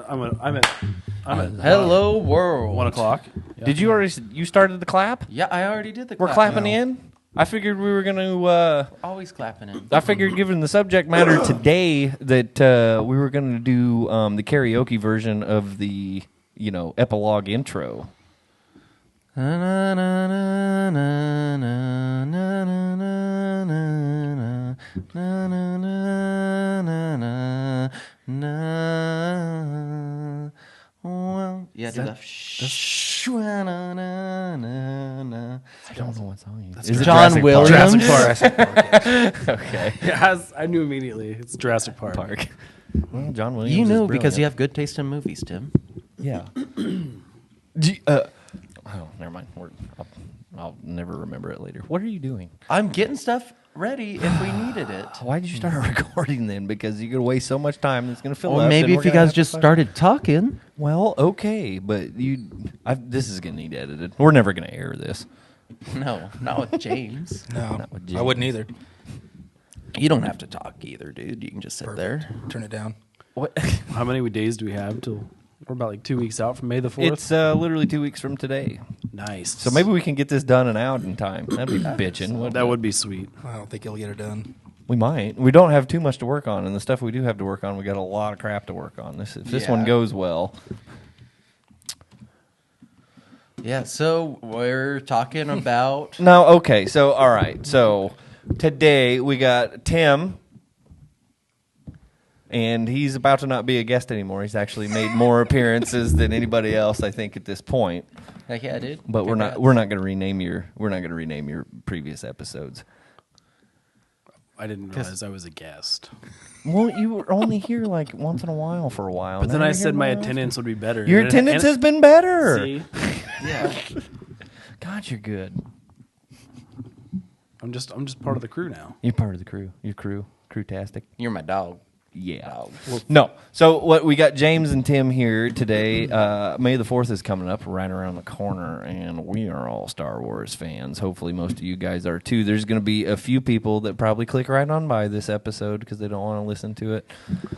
I'm at Hello world. 1 o'clock. Yeah. Did you already? You started the clap? Yeah, I already did the clap. We're clapping in? I figured we were going to... always clapping in. I figured given the subject matter today that we were going to do the karaoke version of the, epilogue intro. Yeah, do that. I don't know what song Is it John Williams? Jurassic Park. Okay. I knew immediately. It's Jurassic Park. Well, John Williams. You know is because you brilliant. have good taste in movies, Tim. Yeah. Never mind. I'll never remember it later. What are you doing? I'm getting stuff ready if we needed it. Why did you start recording then? Because you're going to waste so much time. It's going to fill Or up. maybe if you guys just started talking. Well, okay, but this is going to need edited. We're never going to air this. No, not with James. No, Not with James. I wouldn't either. You don't have to talk either, dude. You can just sit there. Turn it down. What? How many days do we have till? We're about like 2 weeks out from May the 4th. It's literally 2 weeks from today. Nice. So maybe we can get this done and out in time. That'd be bitching. That would be sweet. I don't think you'll get it done. We might. We don't have too much to work on, and the stuff we do have to work on, we got a lot of crap to work on. If this one goes well. Yeah, so we're talking about... No, okay. So, all right. So, today we got Tim, and he's about to not be a guest anymore. He's actually made more appearances than anybody else, I think, at this point. Heck yeah, dude. But we're not going to rename your previous episodes. I didn't realize I was a guest. Well, you were only here like once in a while for a while. But then Now I you're said here my more often. attendance would be better. Your attendance has been better. See? Yeah. God, you're good. I'm just part of the crew now. You're part of the crew. You're crewtastic. You're my dog. Yeah. No. So what we got James and Tim here today. May the 4th is coming up right around the corner, and we are all Star Wars fans. Hopefully most of you guys are too. There's going to be a few people that probably click right on by this episode because they don't want to listen to it.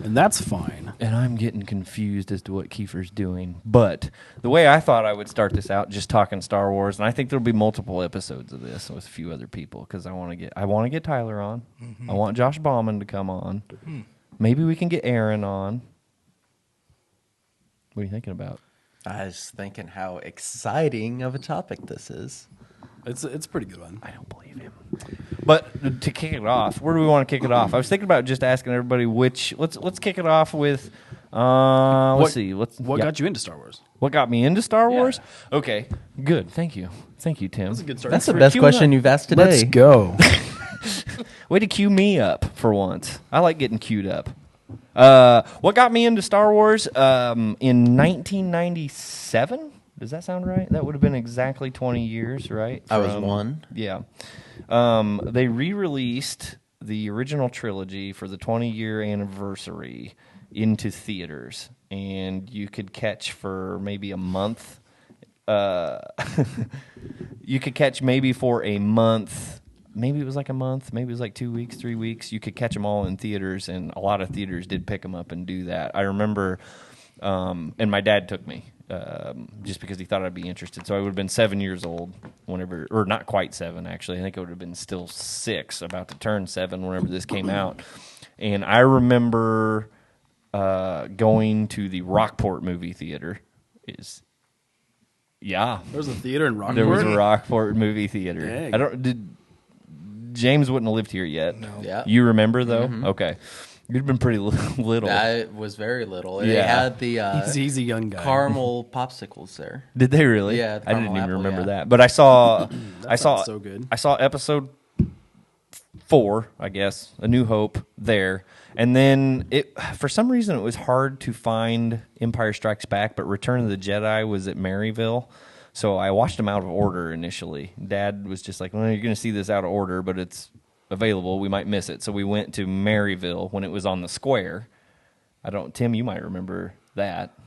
And that's fine. And I'm getting confused as to what Kiefer's doing. But the way I thought I would start this out, just talking Star Wars, and I think there'll be multiple episodes of this with a few other people because I want to get Tyler on. Mm-hmm. I want Josh Bauman to come on. Mm-hmm. Maybe we can get Aaron on. What are you thinking about? I was thinking how exciting of a topic this is. It's a pretty good one. I don't believe him. But to kick it off, where do we want to kick it off? I was thinking about just asking everybody which. Let's kick it off with. Let's see. What got you into Star Wars? What got me into Star Wars? Okay, good. Thank you, Tim. That's a good start. That's the best question you've asked today. Let's go. Way to cue me up for once. I like getting queued up. What got me into Star Wars? In 1997? Does that sound right? That would have been exactly 20 years, right? I was one. Yeah. They re-released the original trilogy for the 20-year anniversary into theaters, and you could catch for maybe a month. You could catch maybe for a month. Maybe it was like a month. Maybe it was like 2 weeks, 3 weeks. You could catch them all in theaters, and a lot of theaters did pick them up and do that. I remember, and my dad took me just because he thought I'd be interested. So I would have been 7 years old whenever, or not quite 7, actually. I think I would have been still 6, about to turn 7 whenever this came out. And I remember going to the Rockport movie theater. Yeah. There was a theater in Rockport? There was a Rockport movie theater. Dang. James wouldn't have lived here yet. No. Yeah. You remember, though? Mm-hmm. Okay. You'd been pretty little. I was very little. Yeah. They had the He's a young guy. caramel popsicles there. Did they really? Yeah, the I didn't caramel even apple, remember yeah. that. But I saw sounds so good. I saw episode 4, I guess, A New Hope there. And then for some reason it was hard to find Empire Strikes Back, but Return of the Jedi was at Maryville. So I watched them out of order initially. Dad was just like, well, you're going to see this out of order, but it's available. We might miss it. So we went to Maryville when it was on the square. Tim, you might remember that.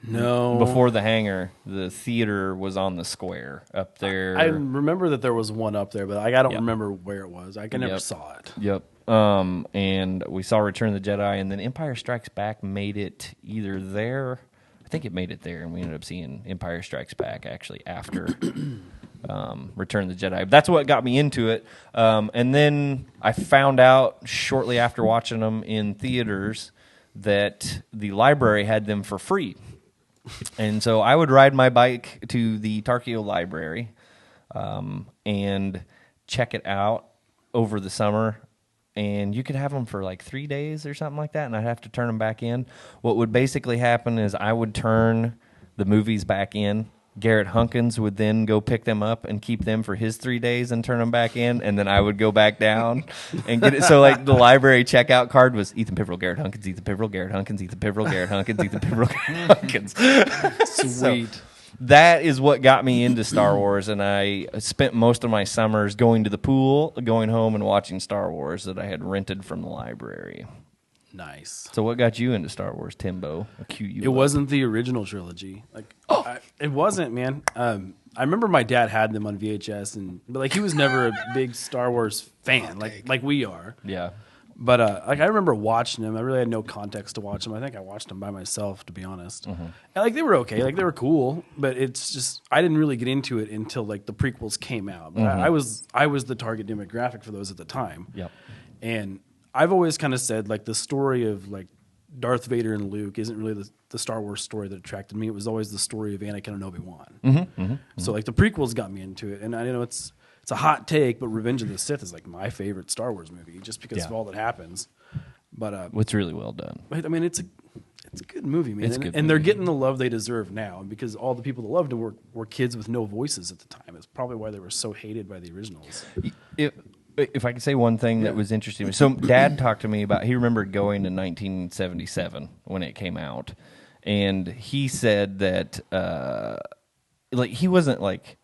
No. Before the hangar, the theater was on the square up there. I remember that there was one up there, but I don't Yep. remember where it was. I never Yep. saw it. Yep. And we saw Return of the Jedi, and then Empire Strikes Back made it either there. I think it made it there, and we ended up seeing Empire Strikes Back actually after Return of the Jedi. That's what got me into it. And then I found out shortly after watching them in theaters that the library had them for free. And so I would ride my bike to the Tarkio library and check it out over the summer. And you could have them for like 3 days or something like that, and I'd have to turn them back in. What would basically happen is I would turn the movies back in. Garrett Hunkins would then go pick them up and keep them for his 3 days and turn them back in, and then I would go back down and get it. So like the library checkout card was Ethan Piverill, Garrett Hunkins, Ethan Piverill, Garrett Hunkins, Ethan Piverill, Garrett Hunkins, Ethan Piverill, Garrett Hunkins. Sweet. So, that is what got me into Star Wars, and I spent most of my summers going to the pool, going home, and watching Star Wars that I had rented from the library. Nice. So what got you into Star Wars, Timbo? It wasn't the original trilogy. It wasn't, man. I remember my dad had them on VHS, but like he was never a big Star Wars fan, like we are. Yeah. But like I remember watching them. I really had no context to watch them. I think I watched them by myself, to be honest. And like they were okay, like they were cool, but it's just I didn't really get into it until like the prequels came out. But I was the target demographic for those at the time. Yep. And I've always kind of said like the story of like Darth Vader and Luke isn't really the Star Wars story that attracted me. It was always the story of Anakin and Obi-Wan. So like the prequels got me into it, and I know it's a hot take, but Revenge of the Sith is like my favorite Star Wars movie just because of all that happens. But It's really well done. I mean, it's a good movie, man. It's a good and they're movie. getting the love they deserve now, and because all the people that loved them were kids with no voices at the time. It's probably why they were so hated by the originals. If I could say one thing that was interesting. So Dad talked to me about, he remembered going to 1977 when it came out. And he said that, like, he wasn't, like,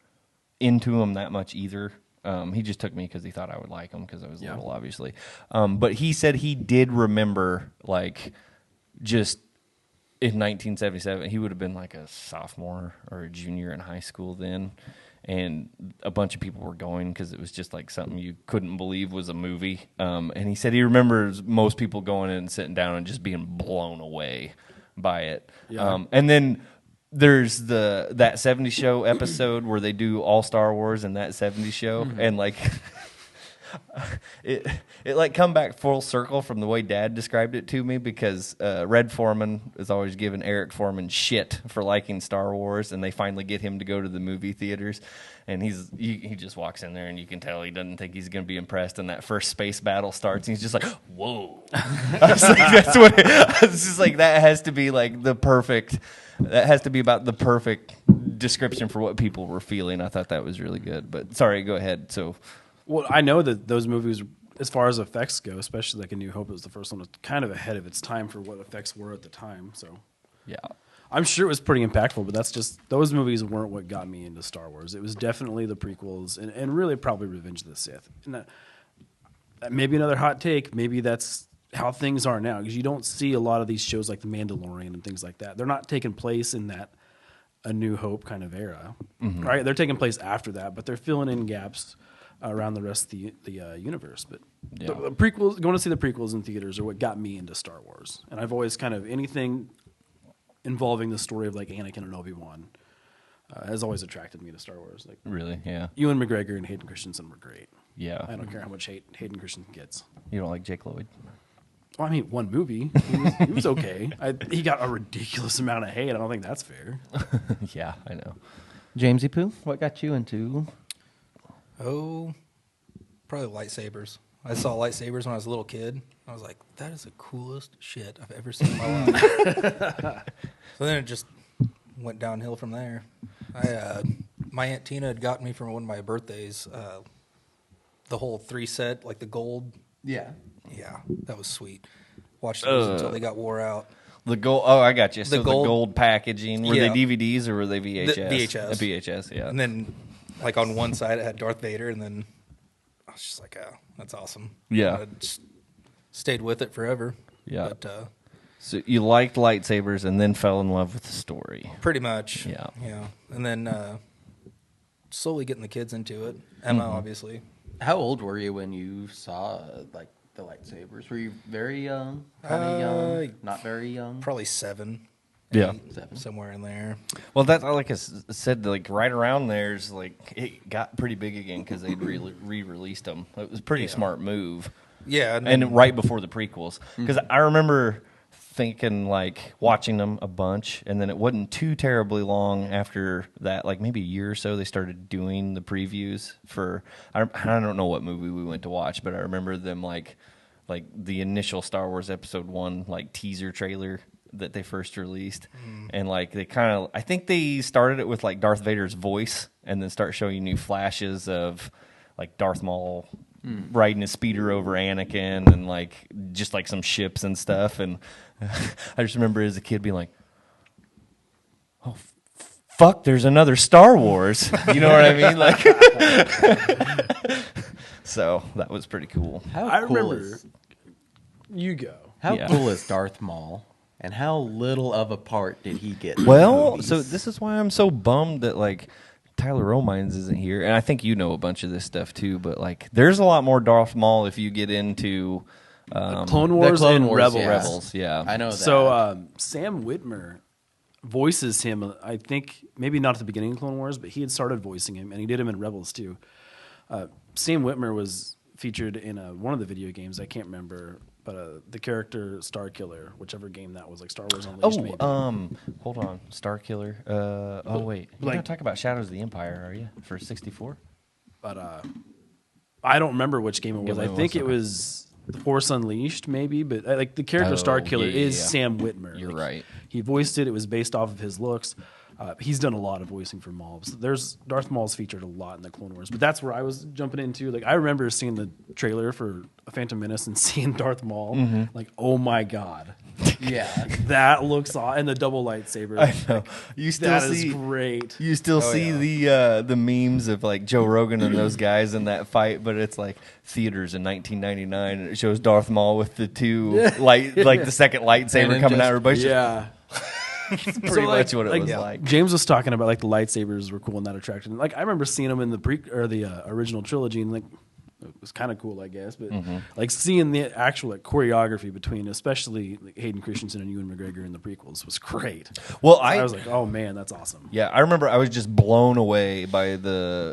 into them that much either. He just took me because he thought I would like them because I was little, obviously. But he said he did remember, like, just in 1977, he would have been like a sophomore or a junior in high school then. And a bunch of people were going because it was just like something you couldn't believe was a movie. And he said he remembers most people going in and sitting down and just being blown away by it. Yeah. And then there's that 70s show episode where they do all Star Wars in that 70s show. And like it like come back full circle from the way Dad described it to me, because Red Foreman is always giving Eric Foreman shit for liking Star Wars, and they finally get him to go to the movie theaters, and he just walks in there and you can tell he doesn't think he's going to be impressed, and that first space battle starts and he's just like, whoa. I was like, that's what I was just like, that has to be like that has to be about the perfect description for what people were feeling. I thought that was really good, but sorry, go ahead. So Well, I know that those movies, as far as effects go, especially like A New Hope was the first one, was kind of ahead of its time for what effects were at the time. So yeah. I'm sure it was pretty impactful, but that's just those movies weren't what got me into Star Wars. It was definitely the prequels and really probably Revenge of the Sith. And maybe another hot take. Maybe that's how things are now, because you don't see a lot of these shows like The Mandalorian and things like that. They're not taking place in that A New Hope kind of era, right? They're taking place after that, but they're filling in gaps around the rest of the universe. But the prequels, going to see the prequels in theaters are what got me into Star Wars. And I've always kind of anything involving the story of like Anakin and Obi-Wan has always attracted me to Star Wars. Like Really? Yeah. Ewan McGregor and Hayden Christensen were great. Yeah. I don't care how much hate Hayden Christensen gets. You don't like Jake Lloyd? Well, I mean, one movie. He was okay. He got a ridiculous amount of hate. I don't think that's fair. Yeah, I know. Jamesy Poo, what got you into? Oh, probably lightsabers. I saw lightsabers when I was a little kid. I was like, that is the coolest shit I've ever seen in my life. So then it just went downhill from there. My Aunt Tina had gotten me for one of my birthdays the whole 3 set, like the gold. Yeah. Yeah, that was sweet. Watched those until they got wore out. The gold. Oh, I got you. So the gold- gold packaging. Were they DVDs or were they VHS? VHS. VHS. Yeah. And then, like on one side, it had Darth Vader, and then I was just like, "Oh, that's awesome." Yeah. I just stayed with it forever. Yeah. But So you liked lightsabers and then fell in love with the story. pretty much. Yeah. Yeah. And then slowly getting the kids into it. Emma, obviously. How old were you when you saw like the lightsabers? Were you very young? Kind of young? Not very young? Probably 7. Yeah. 7. Somewhere in there. Well, that's like I said, like right around there's like it got pretty big again because they'd re-released them. It was a pretty smart move. Yeah. And right before the prequels, because I remember thinking like watching them a bunch, and then it wasn't too terribly long after that, like maybe a year or so, they started doing the previews for. I don't know what movie we went to watch, but I remember them like the initial Star Wars Episode 1 like teaser trailer that they first released, and like they kind of, I think they started it with like Darth Vader's voice, and then start showing you flashes of like Darth Maul riding a speeder over Anakin, and like just like some ships and stuff. And I just remember as a kid being like, "Oh, fuck! There's another Star Wars." You know what I mean? Like, so that was pretty cool. I remember. You go. How Yeah. cool is Darth Maul? And how little of a part did he get? in Well, the movies? so this is why I'm so bummed that like Tyler Romines isn't here, and I think you know a bunch of this stuff too. But like, there's a lot more Darth Maul if you get into Clone Wars Clone and Wars, Rebels. yeah. Rebels. Yeah, I know that. So Sam Witwer voices him. I think maybe not at the beginning of Clone Wars, but he had started voicing him, and he did him in Rebels too. Sam Witwer was featured in one of the video games. I can't remember, but the character Starkiller, whichever game that was, like Star Wars Unleashed. maybe. Hold on, Starkiller. Oh wait, you're like- not talking about Shadows of the Empire, are you? For 64? But I don't remember which game it was. Yeah, I what think was it it? was The Force Unleashed, maybe. But like the character Oh, Starkiller yeah, is yeah. Sam Witwer. You're Like, right. He voiced it. It was based off of his looks. He's done a lot of voicing for Maul. So there's Darth Maul's featured a lot in the Clone Wars, but that's where I was jumping into. Like I remember seeing the trailer for Phantom Menace and seeing Darth Maul. Like, oh my god, yeah. that looks awesome. And the double lightsaber. I know. You still That is see great. You still see the memes of like Joe Rogan and those guys in that fight, but it's like theaters in 1999, and it shows Darth Maul with the two like the second lightsaber And then coming out just- of her butt. Yeah. Pretty much what it was like. James was talking about like the lightsabers were cool and that attracted. Like I remember seeing them in the original trilogy, and like it was kind of cool, I guess. But like seeing the actual like choreography between, especially like Hayden Christensen and Ewan McGregor in the prequels, was great. Well, So I was like, oh man, that's awesome. Yeah, I remember I was just blown away by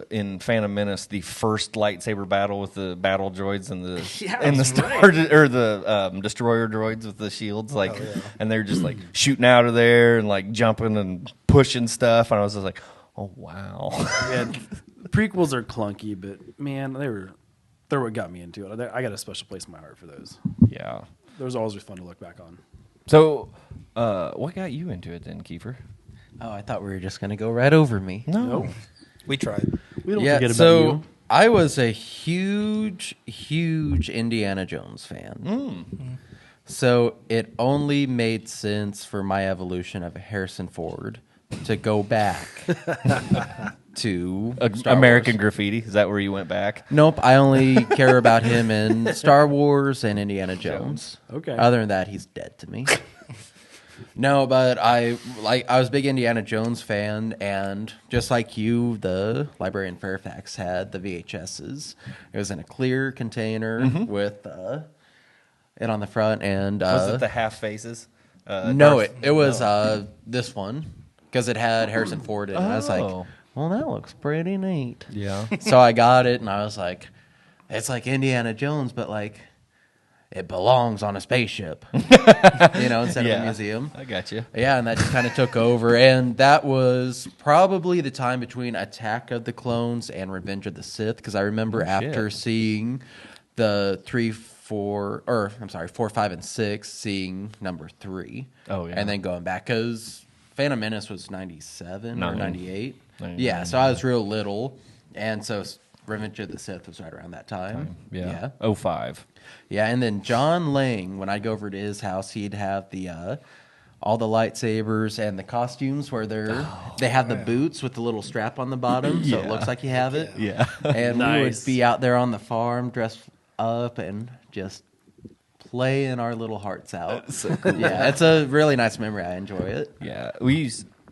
in Phantom Menace, the first lightsaber battle with the battle droids and the Yeah, and the that's star right. or the destroyer droids with the shields, like, and they're just like shooting out of there and like jumping and pushing stuff, and I was just like, oh wow. Yeah, the prequels are clunky, but man, they're what got me into it. I got a special place in my heart for those. Yeah. Those are always fun to look back on. So, what got you into it then, Kiefer? Oh, I thought we were just going to go right over me. No. Nope. We tried. We don't Yeah, forget about so you. I was a huge Indiana Jones fan. So it only made sense for my evolution of Harrison Ford to go back to Star American Wars. Graffiti. Is that where you went back? Nope, I only care about him in Star Wars and Indiana Jones. Okay. Other than that, he's dead to me. No, but I was a big Indiana Jones fan, and just like you, the library in Fairfax had the VHSs. It was in a clear container with it on the front, and Was it the half faces? no, Darth- it was this one because it had Harrison Ford in it. I was like, Oh. well, that looks pretty neat. Yeah. So I got it, and I was like, it's like Indiana Jones, but like it belongs on a spaceship, instead of a museum. I got you. Yeah, and that just kind of took over, and that was probably the time between Attack of the Clones and Revenge of the Sith, because I remember after seeing the 4, 5, and 6, seeing number 3. Oh, yeah. And then going back, because Phantom Menace was 97 or 98. 99, Yeah, so I was real little, and so Revenge of the Sith was right around that time. Yeah. 05. Yeah, and then John Lang, when I'd go over to his house, he'd have the all the lightsabers and the costumes where they have the boots with the little strap on the bottom, so it looks like you have it. Yeah. And we would Nice. be out there on the farm dressed up and just playing our little hearts out. So cool. Yeah, it's a really nice memory. I enjoy it. Yeah,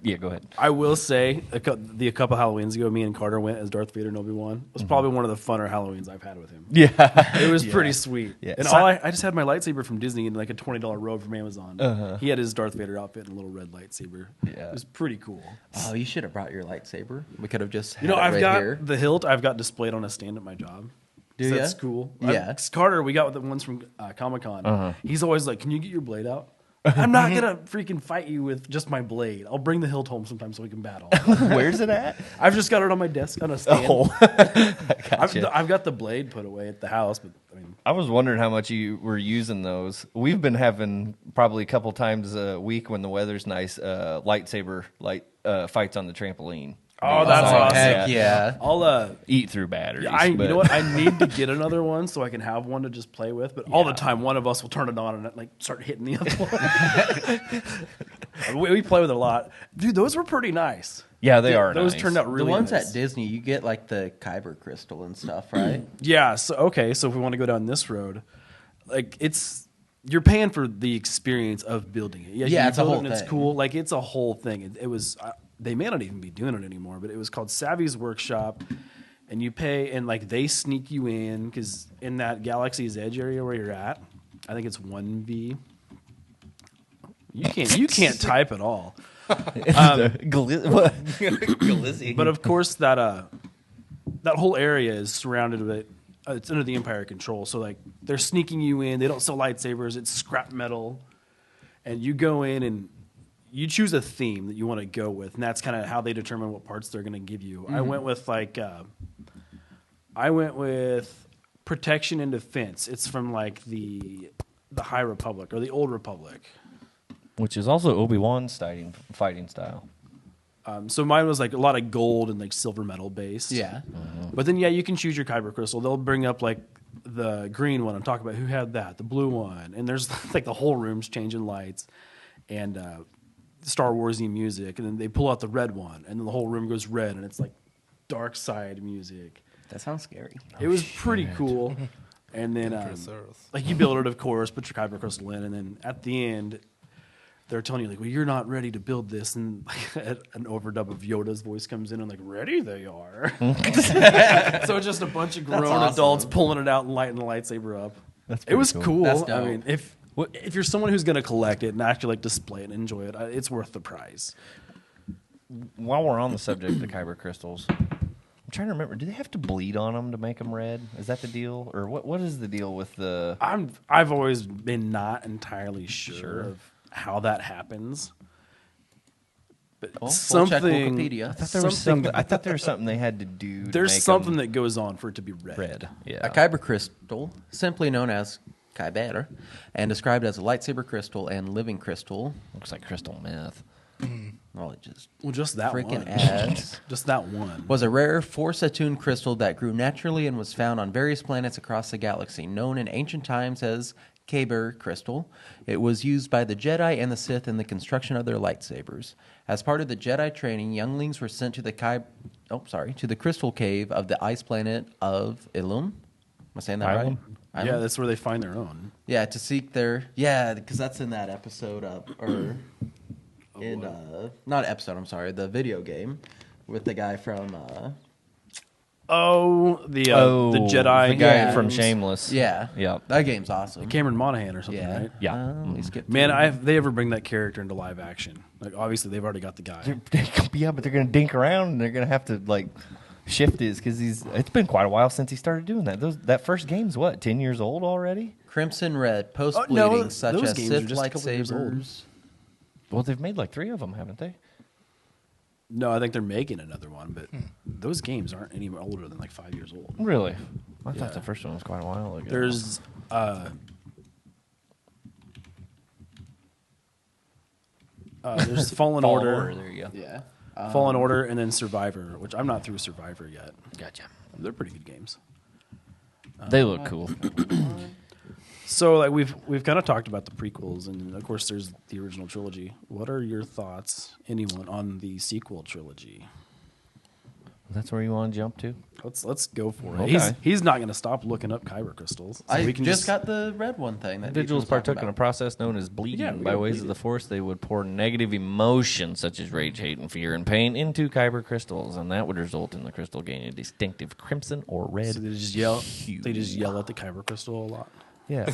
Yeah, go ahead. I will say, a couple Halloweens ago, me and Carter went as Darth Vader and Obi-Wan. It was probably one of the funner Halloweens I've had with him. Yeah. It was pretty sweet. Yeah. And So- I just had my lightsaber from Disney in like a $20 robe from Amazon. He had his Darth Vader outfit and a little red lightsaber. Yeah. It was pretty cool. Oh, you should have brought your lightsaber. We could have just had You know, it I've right got here. the hilt. I've got displayed on a stand at my job. Do So ya? that's cool. Yeah. Carter, we got the ones from Comic-Con. He's always like, "Can you get your blade out?" I'm not gonna freaking fight you with just my blade. I'll bring the hilt home sometime so we can battle. Where's it at? I've just got it on my desk on a stand. Oh, gotcha. I've got the blade put away at the house, but I mean, I was wondering how much you were using those. We've been having probably a couple times a week when the weather's nice, lightsaber fights on the trampoline. oh, that's Oh, awesome. Heck yeah. I'll Eat through batteries. you but- know what? I need to get another one so I can have one to just play with. But all the time, one of us will turn it on and like start hitting the other one. we play with it a lot, dude. Those were pretty nice. Yeah, they are. Those nice. turned out really. The ones nice. at Disney, you get like the Kyber crystal and stuff, right? Yeah. So okay. So if we want to go down this road, like you're paying for the experience of building it. Yeah, you it's a build it whole and It's thing. cool. Like it's a whole thing. It was. They may not even be doing it anymore, but it was called Savvy's Workshop, and you pay and like they sneak you in because in that Galaxy's Edge area where you're at, I think it's 1B. You can't type at all. Glizzy. But of course that whole area is surrounded with it's under the Empire control. So like they're sneaking you in. They don't sell lightsabers. It's scrap metal, and you go in and you choose a theme that you want to go with, and that's kind of how they determine what parts they're going to give you. I went with protection and defense. It's from like the High Republic or the Old Republic. Which is also Obi-Wan's fighting style. So mine was like a lot of gold and like silver metal based. Yeah. But then you can choose your Kyber crystal. They'll bring up like the green one I'm talking about. Who had that? The blue one. And there's like the whole room's changing lights and Star Warsy music. And then they pull out the red one, and then the whole room goes red, and it's like dark side music. That sounds scary. It was pretty cool. And then like you build it, of course, put your Kyber crystal in, and then at the end they're telling you like, well, you're not ready to build this, and like, an overdub of Yoda's voice comes in and like, ready they are. So it's just a bunch of grown awesome. adults pulling it out and lighting the lightsaber up. That's It was pretty cool. That's I dope. mean, if you're someone who's going to collect it and actually like display it and enjoy it, it's worth the price. While we're on the subject of the Kyber crystals, I'm trying to remember. Do they have to bleed on them to make them red? Is that the deal, or what is the deal with the? I've always been not entirely sure of how that happens. But Well, we'll check something Wikipedia. I thought there was something they had to do. To there's make something 'em that goes on for it to be red. red. Yeah. A Kyber crystal, simply known as Kyber, and described as a lightsaber crystal and living crystal. Looks like crystal meth. Well, it just Well, just that freaking one. adds. Just that one. Was a rare force-attuned crystal that grew naturally and was found on various planets across the galaxy, known in ancient times as Kyber crystal. It was used by the Jedi and the Sith in the construction of their lightsabers. As part of the Jedi training, younglings were sent to the to the crystal cave of the ice planet of Ilum. Am I saying that Ilum? right? Yeah, that's where they find their own. Yeah, to seek their because that's in that episode not episode. I'm sorry, the video game with the guy from The Jedi the guy Yeah. from Shameless. yeah that game's awesome. Cameron Monaghan or something, Yeah, right? Yeah. Let me skip Man, through. if they ever bring that character into live action, like obviously they've already got the guy. Yeah, but they're gonna dink around and they're gonna have to like shift his because it's been quite a while since he started doing that. That first game's what, 10 years old already? Crimson Red post no, bleeding such those as games are Sith just a couple years old. lightsabers. Well, they've made like 3 of them, haven't they? No, I think they're making another one, but those games aren't any older than like 5 years old. Really? I Yeah. thought the first one was quite a while ago. There's there's Fallen Order, There you go. Yeah. Fallen Order, and then Survivor, which I'm not through Survivor yet. Gotcha. They're pretty good games. They look cool. So like we've kind of talked about the prequels, and of course there's the original trilogy. What are your thoughts, anyone, on the sequel trilogy? That's where you want to jump to? Let's go for it. Okay. He's not going to stop looking up kyber crystals. So I we can just got the red one thing. That Individuals Ethan was talking partook in a about. process known as bleeding. Yeah, we By got ways of bleeding. the Force, they would pour negative emotions such as rage, hate, and fear and pain into kyber crystals, and that would result in the crystal gaining a distinctive crimson or red So they just yell. hue. They just yell at the kyber crystal a lot. Yeah.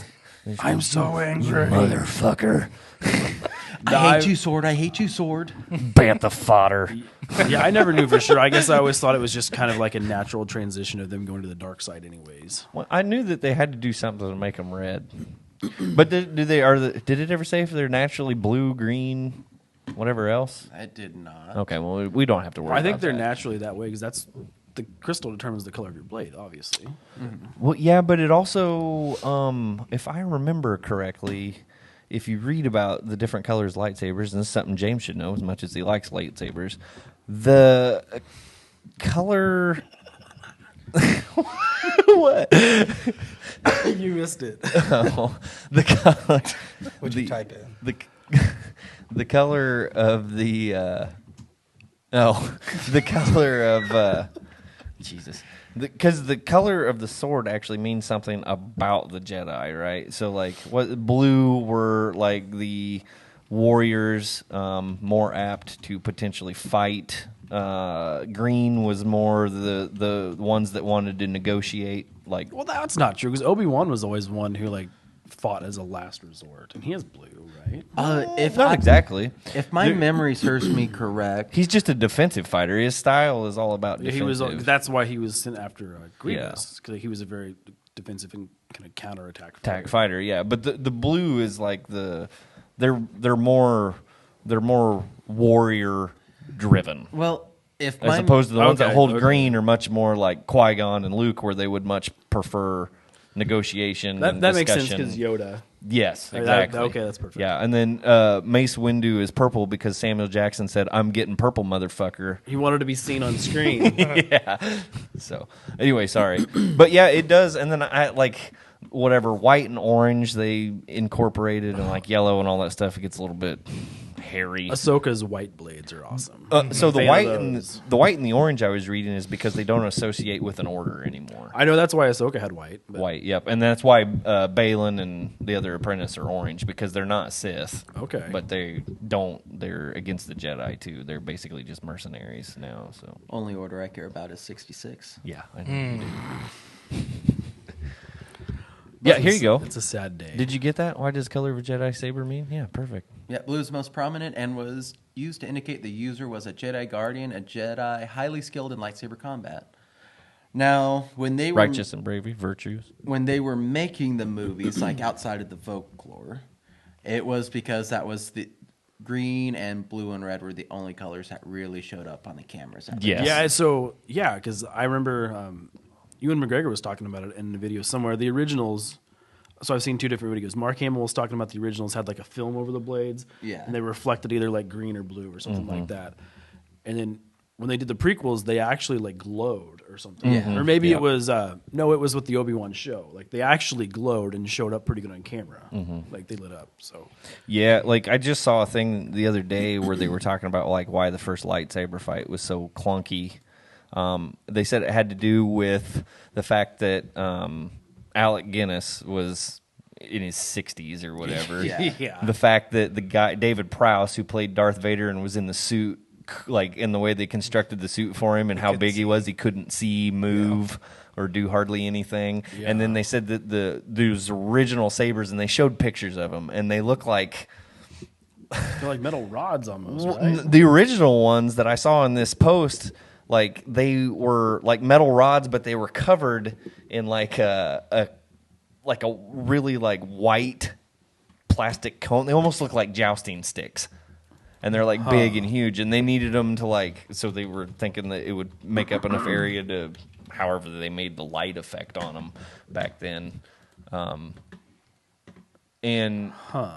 I'm so angry. Motherfucker. I hate you, sword. I hate you, sword. Bantha fodder. Yeah, I never knew for sure. I guess I always thought it was just kind of like a natural transition of them going to the dark side, anyways. Well, I knew that they had to do something to make them red. But did it ever say if they're naturally blue, green, whatever else? I did not. Okay, well, we don't have to worry I think about they're that. naturally that way because that's the crystal determines the color of your blade, obviously. Well, yeah, but it also, if I remember correctly, if you read about the different colors of lightsabers, and this is something James should know as much as he likes lightsabers, the color. What? You missed it. Oh, the color. What'd you type in? The color of the. The color of. Jesus. Because the color of the sword actually means something about the Jedi, right? So, like, what blue were like the warriors more apt to potentially fight. Green was more the ones that wanted to negotiate. Like, Well, that's not true because Obi-Wan was always one who like fought as a last resort, and he has blue, right? not exactly. If my memory serves me correct, He's just a defensive fighter. His style is all about Yeah, defensive. he was. That's why he was sent after Grievous because he was a very defensive and kind of counterattack attack fighter, yeah. But the blue is like they're more warrior driven. well, if As my opposed to the ones that Okay, hold okay. green are much more like Qui-Gon and Luke, where they would much prefer negotiation. That and makes sense discussion. because Yoda. Yes, That- exactly. okay, that's perfect. Yeah, and then Mace Windu is purple because Samuel Jackson said, "I'm getting purple, motherfucker." He wanted to be seen on screen. Yeah. So anyway, sorry, but yeah, it does. And then I like whatever white and orange they incorporated, and like yellow and all that stuff. It gets a little bit hairy. Ahsoka's white blades are awesome. So the Fan of white and those. the white and the orange I was reading is because they don't associate with an order anymore. I know that's why Ahsoka had white. But White, yep, and that's why Balin and the other apprentice are orange because they're not Sith. Okay. but they're against the Jedi too. They're basically just mercenaries now. So only order I care about is 66. yeah, I know you do. Yeah, here you go. It's a sad day. Did you get that? Why does color of a Jedi saber mean? Yeah, perfect. Yeah, blue is most prominent and was used to indicate the user was a Jedi Guardian, a Jedi highly skilled in lightsaber combat. Now, when they were Righteous and bravery, virtues. when they were making the movies, like outside of the folklore, it was because that was the green and blue and red were the only colors that really showed up on the cameras. Yes. Yeah, so yeah, because I remember Ewan McGregor was talking about it in the video somewhere. The originals. So I've seen two different videos. Mark Hamill was talking about the originals had like a film over the blades, Yeah. and they reflected either like green or blue or something Mm-hmm. like that. And then when they did the prequels, they actually like glowed or something. Yeah. Or maybe Yep. it was no, it was with the Obi-Wan show. Like they actually glowed and showed up pretty good on camera. Mm-hmm. Like they lit up. So Yeah, like I just saw a thing the other day where they were talking about like why the first lightsaber fight was so clunky. They said it had to do with the fact that Alec Guinness was in his 60s or whatever. Yeah. The fact that the guy David Prowse, who played Darth Vader and was in the suit, like in the way they constructed the suit for him and how big he was, he couldn't see, move, or do hardly anything. Yeah. And then they said that those original sabers, and they showed pictures of them, and they look like they're like metal rods almost, well, right? the original ones that I saw in this post, like they were like metal rods, but they were covered in like a really like white plastic cone. They almost look like jousting sticks, and they're like big and huge. And they needed them to like, so they were thinking that it would make up enough area to, however they made the light effect on them back then.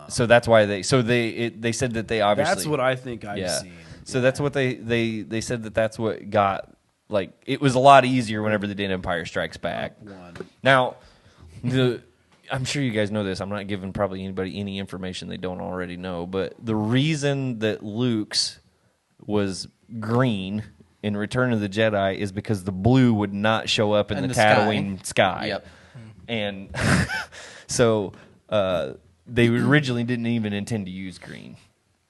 So that's why they said that they obviously That's what I think I've seen. So that's what they said that's what got, like, it was a lot easier whenever they did Empire Strikes Back. One. Now, I'm sure you guys know this. I'm not giving probably anybody any information they don't already know, but the reason that Luke's was green in Return of the Jedi is because the blue would not show up in the Tatooine sky. Yep. And so they originally didn't even intend to use green.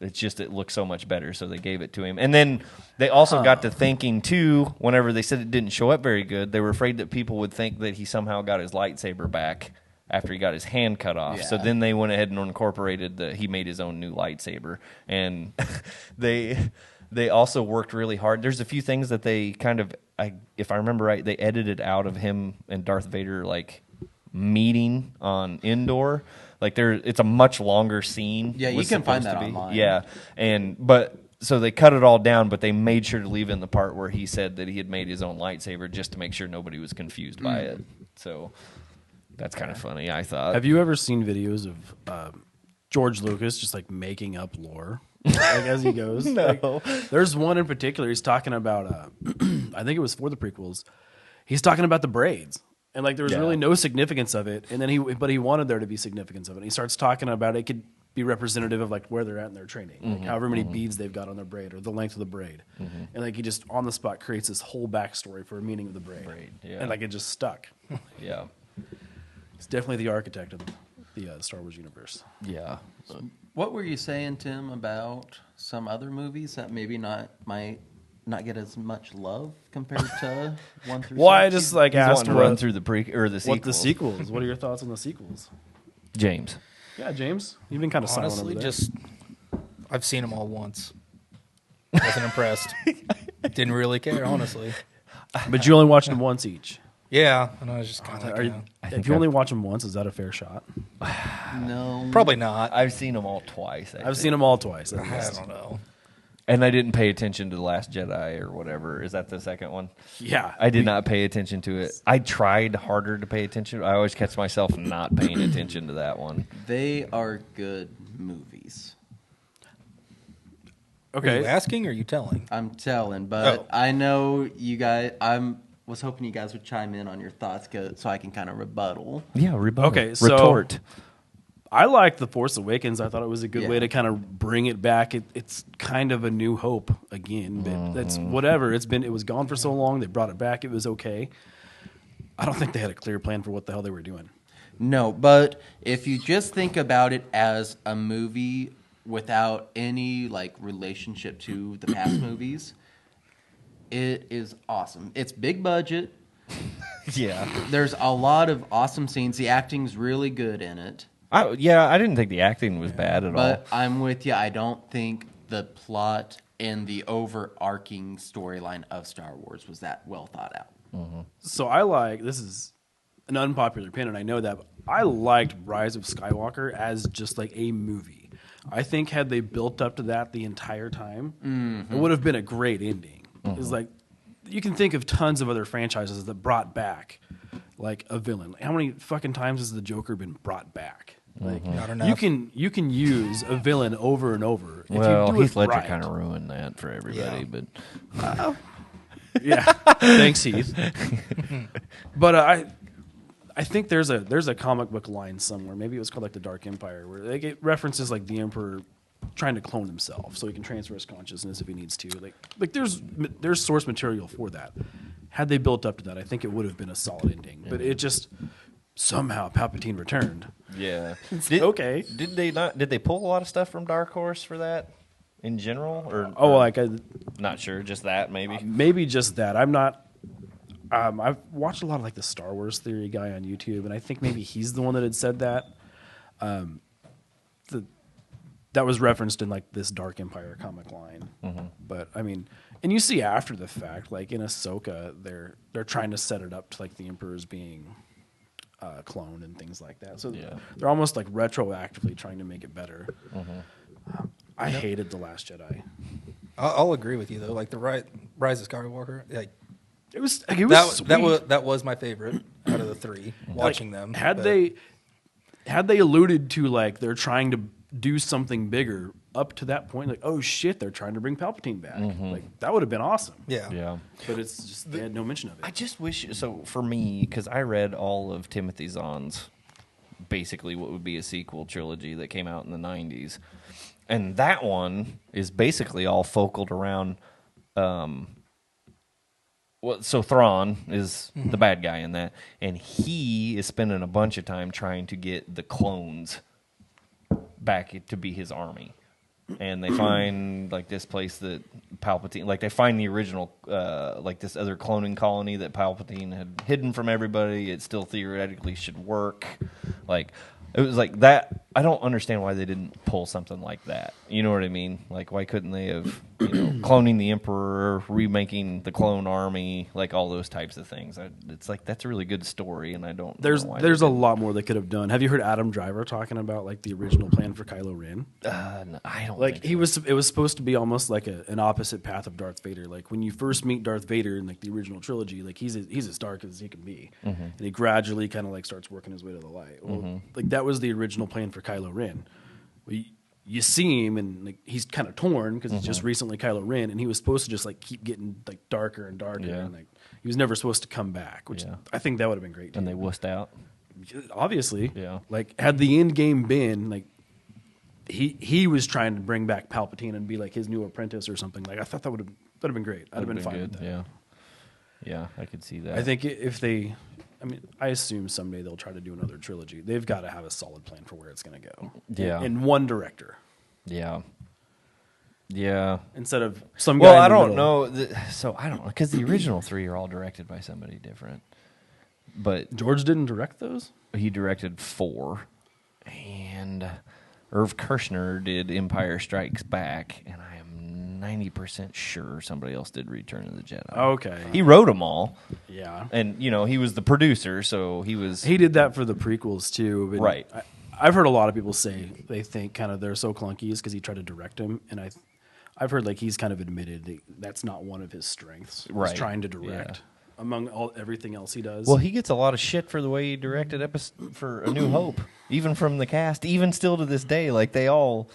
It's just it looked so much better, so they gave it to him. And then they also got to thinking, too, whenever they said it didn't show up very good, they were afraid that people would think that he somehow got his lightsaber back after he got his hand cut off. Yeah. So then they went ahead and incorporated that he made his own new lightsaber. And they also worked really hard. There's a few things that they kind of, if I remember right, they edited out of him and Darth Vader, like, meeting on Endor. Like it's a much longer scene. Yeah, you can find that online. Yeah, but so they cut it all down, but they made sure to leave in the part where he said that he had made his own lightsaber just to make sure nobody was confused by it. So that's kind of funny, I thought. Have you ever seen videos of George Lucas just like making up lore like as he goes? No. Like, there's one in particular. He's talking about. I think it was for the prequels. He's talking about the braids. And like there was really no significance of it, and then he wanted there to be significance of it. And he starts talking about it could be representative of like where they're at in their training, like however many beads they've got on their braid or the length of the braid, and like he just on the spot creates this whole backstory for a meaning of the braid, and like it just stuck. Yeah, He's definitely the architect of the Star Wars universe. yeah. What were you saying, Tim, about some other movies that maybe might not get as much love compared to 1 through 6? Well, I just like He's asked wanting to run through the sequels. what the sequels. What are your thoughts on the sequels? James. Yeah, James, you've been kind of silent Honestly, over there. just I've seen them all once. Wasn't impressed. Didn't really care, honestly. But you only watched them once each. Yeah, and I was just kind of Are like, you, yeah. if you only watch them once, is that a fair shot? No. Probably not. I've seen them all twice. I've seen them all twice. At I least. don't know. And I didn't pay attention to The Last Jedi or whatever. Is that the second one? Yeah, I did not pay attention to it. I tried harder to pay attention. I always catch myself not paying attention to that one. They are good movies. Are Okay. you asking or are you telling? I'm telling, but Oh. I know you guys. Was hoping you guys would chime in on your thoughts so I can kind of rebuttal. Yeah, rebuttal. Okay, so- retort. I liked The Force Awakens. I thought it was a good Yeah. way to kind of bring it back. It's kind of a new hope again. But that's whatever. It was gone for so long. They brought it back. It was okay. I don't think they had a clear plan for what the hell they were doing. No, but if you just think about it as a movie without any like relationship to the past movies, it is awesome. It's big budget. Yeah. There's a lot of awesome scenes. The acting's really good in it. I didn't think the acting was bad at all. But I'm with you. I don't think the plot and the overarching storyline of Star Wars was that well thought out. So this is an unpopular opinion, I know that, but I liked Rise of Skywalker as just like a movie. I think had they built up to that the entire time, it would have been a great ending. It's like you can think of tons of other franchises that brought back like a villain. How many fucking times has the Joker been brought back? Like Not enough. you can use a villain over and over. If well, you do Heath it Ledger right. kind of ruined that for everybody, but Yeah, thanks, Heath. But I think there's a comic book line somewhere. Maybe it was called like the Dark Empire, where they get references like the Emperor trying to clone himself so he can transfer his consciousness if he needs to. Like there's source material for that. Had they built up to that, I think it would have been a solid ending. But it just somehow Palpatine returned. yeah. Okay. Did they pull a lot of stuff from Dark Horse for that in general, or Like not sure, just that maybe? maybe just that. I'm not. I've watched a lot of like the Star Wars theory guy on YouTube, and I think maybe he's the one that had said that. That was referenced in like this Dark Empire comic line. But I mean, and you see after the fact, like in Ahsoka, they're trying to set it up to like the Emperor's being cloned and things like that. So Yeah. they're almost like retroactively trying to make it better. I hated The Last Jedi. I'll agree with you though. Like the Rise of Skywalker, like It was that was my favorite out of the three. Watching them, Had but- they alluded to like they're trying to do something bigger up to that point, like oh shit, they're trying to bring Palpatine back. Like that would have been awesome. yeah, Yeah. But it's just they had no mention of it. I just wish so for me because I read all of Timothy Zahn's basically what would be a sequel trilogy that came out in the 90s, and that one is basically all focused around well, so Thrawn is the bad guy in that, and he is spending a bunch of time trying to get the clones back to be his army. And they find like this place that Palpatine, like they find the original, like this other cloning colony that Palpatine had hidden from everybody. It still theoretically should work. Like it was like that. I don't understand why they didn't pull something like that. You know what I mean? Like why couldn't they have, cloning the Emperor, remaking the clone army, like all those types of things? It's like that's a really good story, and I don't. There's know why there's they a didn't. lot more they could have done. Have you heard Adam Driver talking about like the original plan for Kylo Ren? No, I don't Like think he was, it was supposed to be almost like an opposite path of Darth Vader. Like when you first meet Darth Vader in like the original trilogy, like he's as dark as he can be, and he gradually kind of like starts working his way to the light. Well, like that was the original plan for Kylo Ren. You see him and like he's kind of torn because he's just recently Kylo Ren, and he was supposed to just like keep getting like darker and darker, and like he was never supposed to come back, which I think that would have been great too. And they wussed out. Obviously, Yeah. Like had the end game been like he was trying to bring back Palpatine and be like his new apprentice or something. Like I thought that would have been great. I'd have been fine with that. Yeah, yeah, I could see that. I think if they, I mean, I assume someday they'll try to do another trilogy. They've got to have a solid plan for where it's going to go. Yeah. And one director Yeah. Yeah. instead of some guy. Well, in I the don't middle. know. So I don't know because the original three are all directed by somebody different. But George didn't direct those. he directed 4, and Irv Kershner did Empire Strikes Back, and I am 90% sure somebody else did Return of the Jedi. Okay. He wrote them all, Yeah. and he was the producer, so he was. He did that for the prequels too. But Right. I've heard a lot of people say they think kind of they're so clunky is because he tried to direct them, and I've heard like he's kind of admitted that that's not one of his strengths. Right. Is trying to direct Yeah. among everything else he does. Well, he gets a lot of shit for the way he directed for A New Hope, even from the cast, even still to this day. Like they all,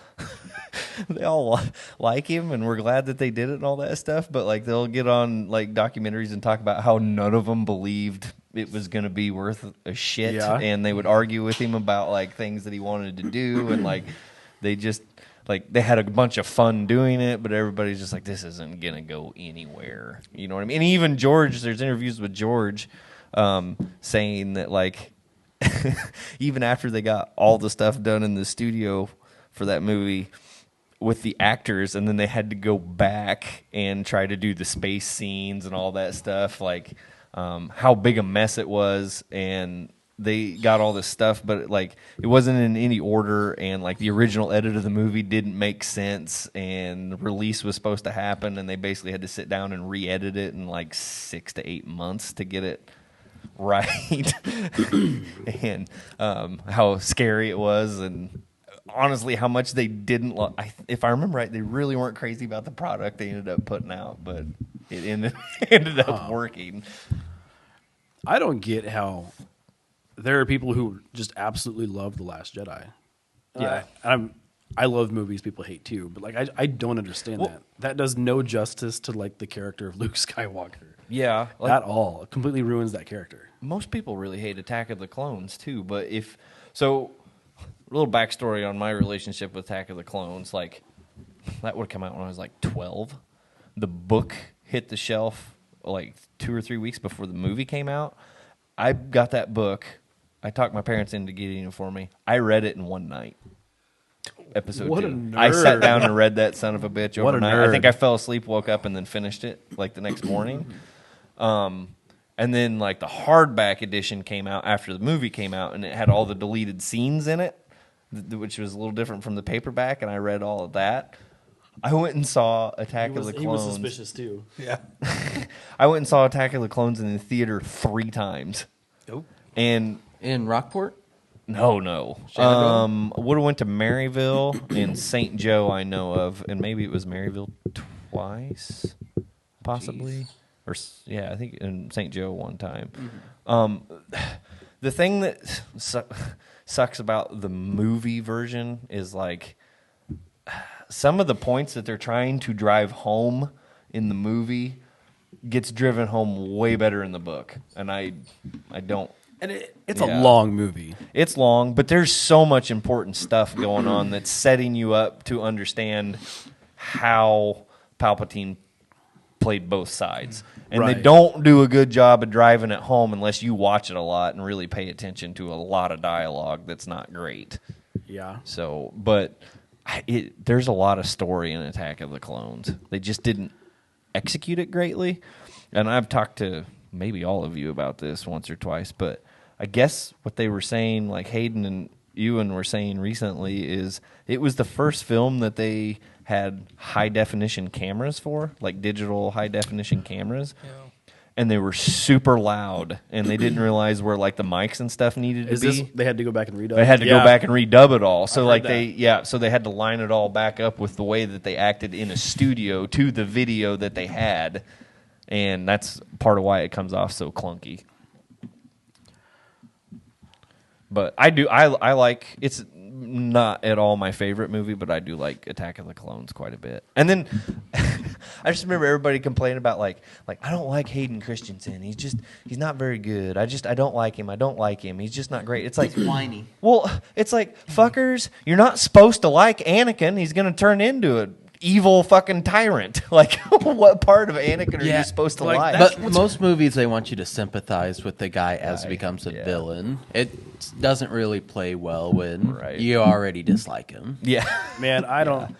they all like him, and we're glad that they did it and all that stuff. But like they'll get on like documentaries and talk about how none of them believed it was going to be worth a shit, Yeah. and they would argue with him about like things that he wanted to do, and like they just. Like they had a bunch of fun doing it, but everybody's just like, this isn't gonna go anywhere. You know what I mean? And even George, there's interviews with George saying that like, even after they got all the stuff done in the studio for that movie with the actors, and then they had to go back and try to do the space scenes and all that stuff, like how big a mess it was, and they got all this stuff, but like it wasn't in any order, and like the original edit of the movie didn't make sense, and the release was supposed to happen, and they basically had to sit down and re-edit it in like 6 to 8 months to get it right. And how scary it was, and honestly how much they didn't if I remember right, they really weren't crazy about the product they ended up putting out, but it ended up working. I don't get how there are people who just absolutely love The Last Jedi. Yeah. I love movies people hate too, but like I don't understand that. That does no justice to like the character of Luke Skywalker Yeah, at all. It completely ruins that character. most people really hate Attack of the Clones too, but a little backstory on my relationship with Attack of the Clones, like that would have come out when I was like 12. The book hit the shelf like 2 or 3 weeks before the movie came out. I got that book. I talked my parents into getting it for me. I read it in one night. Episode What a 2. nerd. I sat down and read that son of a bitch What a overnight. I think nerd. I fell asleep, woke up, and then finished it like the next morning. And then like the hardback edition came out after the movie came out, and it had all the deleted scenes in it, which was a little different from the paperback, and I read all of that. I went and saw Attack of the Clones. He was suspicious too. Yeah. I went and saw Attack of the Clones in the theater 3 times. Oh. And In Rockport? no. Shenandoah? Would have went to Maryville and St. Joe, I know of, and maybe it was Maryville twice, possibly. I think in St. Joe one time. The thing that sucks about the movie version is like some of the points that they're trying to drive home in the movie gets driven home way better in the book, and I don't. And it's Yeah. a long movie. It's long, but there's so much important stuff going on that's setting you up to understand how Palpatine played both sides. And they Right. don't do a good job of driving it home unless you watch it a lot and really pay attention to a lot of dialogue that's not great. Yeah. So, but there's a lot of story in Attack of the Clones. They just didn't execute it greatly. And I've talked to maybe all of you about this once or twice, but I guess what they were saying, like Hayden and Ewan were saying recently, is it was the first film that they had high definition cameras for, like digital high definition cameras. Yeah. And they were super loud, and they didn't realize where like the mics and stuff needed to be. They had to go back and redub. They had to go back and redub it all. So I've like heard so they had to line it all back up with the way that they acted in a studio to the video that they had, and that's part of why it comes off so clunky. But I like, it's not at all my favorite movie, but I do like Attack of the Clones quite a bit. And then I just remember everybody complaining about like I don't like Hayden Christensen. He's not very good. I don't like him. I don't like him. He's just not great. It's like whiny. Well, it's like, fuckers, you're not supposed to like Anakin. He's going to turn into an evil fucking tyrant. Like, what part of Anakin are you supposed to like? But most movies, they want you to sympathize with the guy as he becomes a villain. It doesn't really play well when you already dislike him. Yeah. Man, I don't.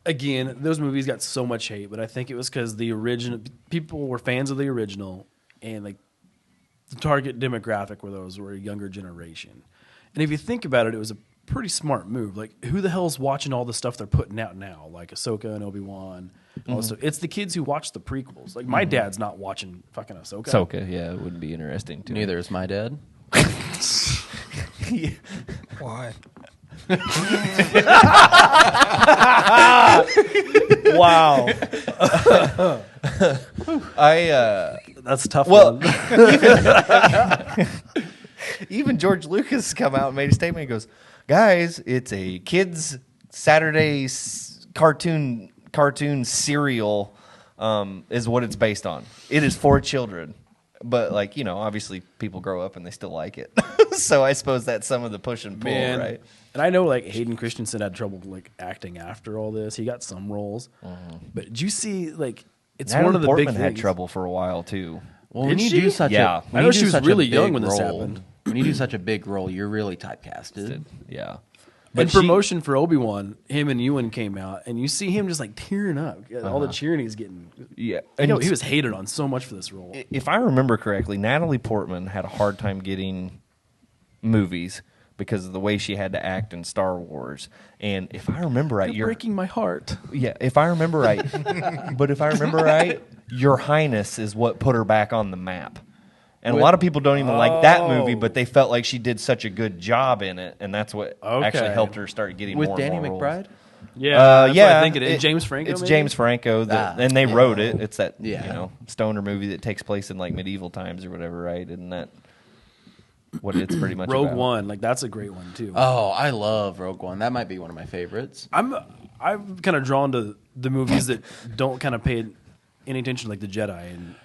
Again, those movies got so much hate, but I think it was because the original people were fans of the original, and like the target demographic were a younger generation. And if you think about it, it was a pretty smart move. Like, who the hell's watching all the stuff they're putting out now, like Ahsoka and Obi-Wan? Also, it's the kids who watch the prequels. Like, my dad's not watching fucking Ahsoka. Ahsoka, yeah, it wouldn't be interesting to Neither is my dad. Why? Wow. That's a tough. Well, one. even George Lucas come out and made a statement. He goes, "Guys, it's a kids Saturday cartoon serial is what it's based on. It is for children." But, like, you know, obviously people grow up and they still like it. So I suppose that's some of the push and pull, right? And I know, like, Hayden Christensen had trouble, like, acting after all this. He got some roles. But did you see, like, it's Natalie one of the Portman big had things. trouble for a while, too. Well, Did when you she? do such Yeah. a, I when know you she do was such a really young big when this role- happened. When you do such a big role, you're really typecasted. Yeah. But promotion for Obi-Wan, him and Ewan came out, and you see him just, like, tearing up. All the cheering he's getting. Yeah. You know, he was hated on so much for this role. If I remember correctly, Natalie Portman had a hard time getting movies because of the way she had to act in Star Wars. And if I remember right, You're breaking my heart. Yeah, if I remember right. But if I remember right, Your Highness is what put her back on the map. And a lot of people don't even like that movie, but they felt like she did such a good job in it, and that's what actually helped her start getting With more Danny and more McBride? roles. Yeah, that's yeah. what I think it is. James Franco, It's maybe? James Franco, and they wrote it. It's that you Yeah. know stoner movie that takes place in like medieval times or whatever, right? Isn't that what it's pretty much Rogue about? One, like, that's a great one, too. Oh, I love Rogue One. That might be one of my favorites. I'm kind of drawn to the movies that don't kind of pay any attention, like the Jedi and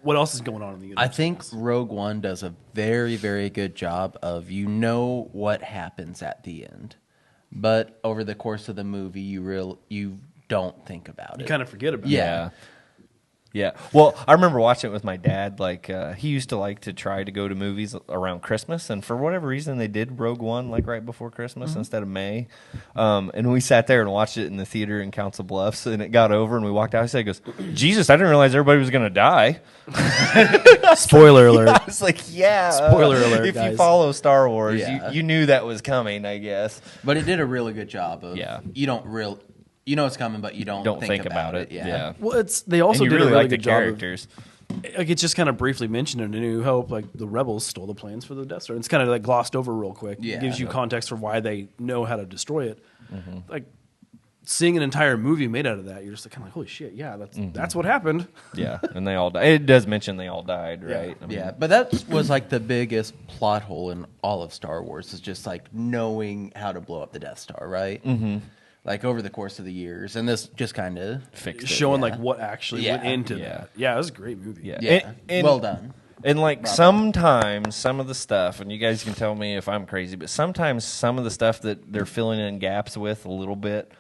what else is going on in the universe. I think Rogue One does a very, very good job of what happens at the end, but over the course of the movie, you don't think about you it. kind of forget about it. Yeah. Yeah. Well, I remember watching it with my dad. Like, he used to like to try to go to movies around Christmas, and for whatever reason, they did Rogue One like right before Christmas instead of May. And we sat there and watched it in the theater in Council Bluffs, and it got over, and we walked out. He goes, "Jesus, I didn't realize everybody was going to die." Spoiler alert. I was like, "Yeah." Spoiler alert, If guys. you follow Star Wars, Yeah. you knew that was coming, I guess. But it did a really good job of you don't you know it's coming, but you don't think about it. Yeah. Well, they also And you did really a really like the good job of, characters. like, it's just kind of briefly mentioned in A New Hope, like the rebels stole the plans for the Death Star. It's kind of like glossed over real quick. Yeah. It gives you context for why they know how to destroy it. Like, seeing an entire movie made out of that, you're just kind of like, holy shit, yeah, that's what happened. Yeah, and they all died. It does mention they all died, right? I mean, Yeah, but that was like the biggest plot hole in all of Star Wars is just like knowing how to blow up the Death Star, right? Mm-hmm. Like over the course of the years, and this just kind of fixed it. Showing like what actually went into Yeah. that. Yeah, it was a great movie. Yeah. yeah, And- well done. And like sometimes some of the stuff, and you guys can tell me if I'm crazy, but sometimes some of the stuff that they're filling in gaps with a little bit,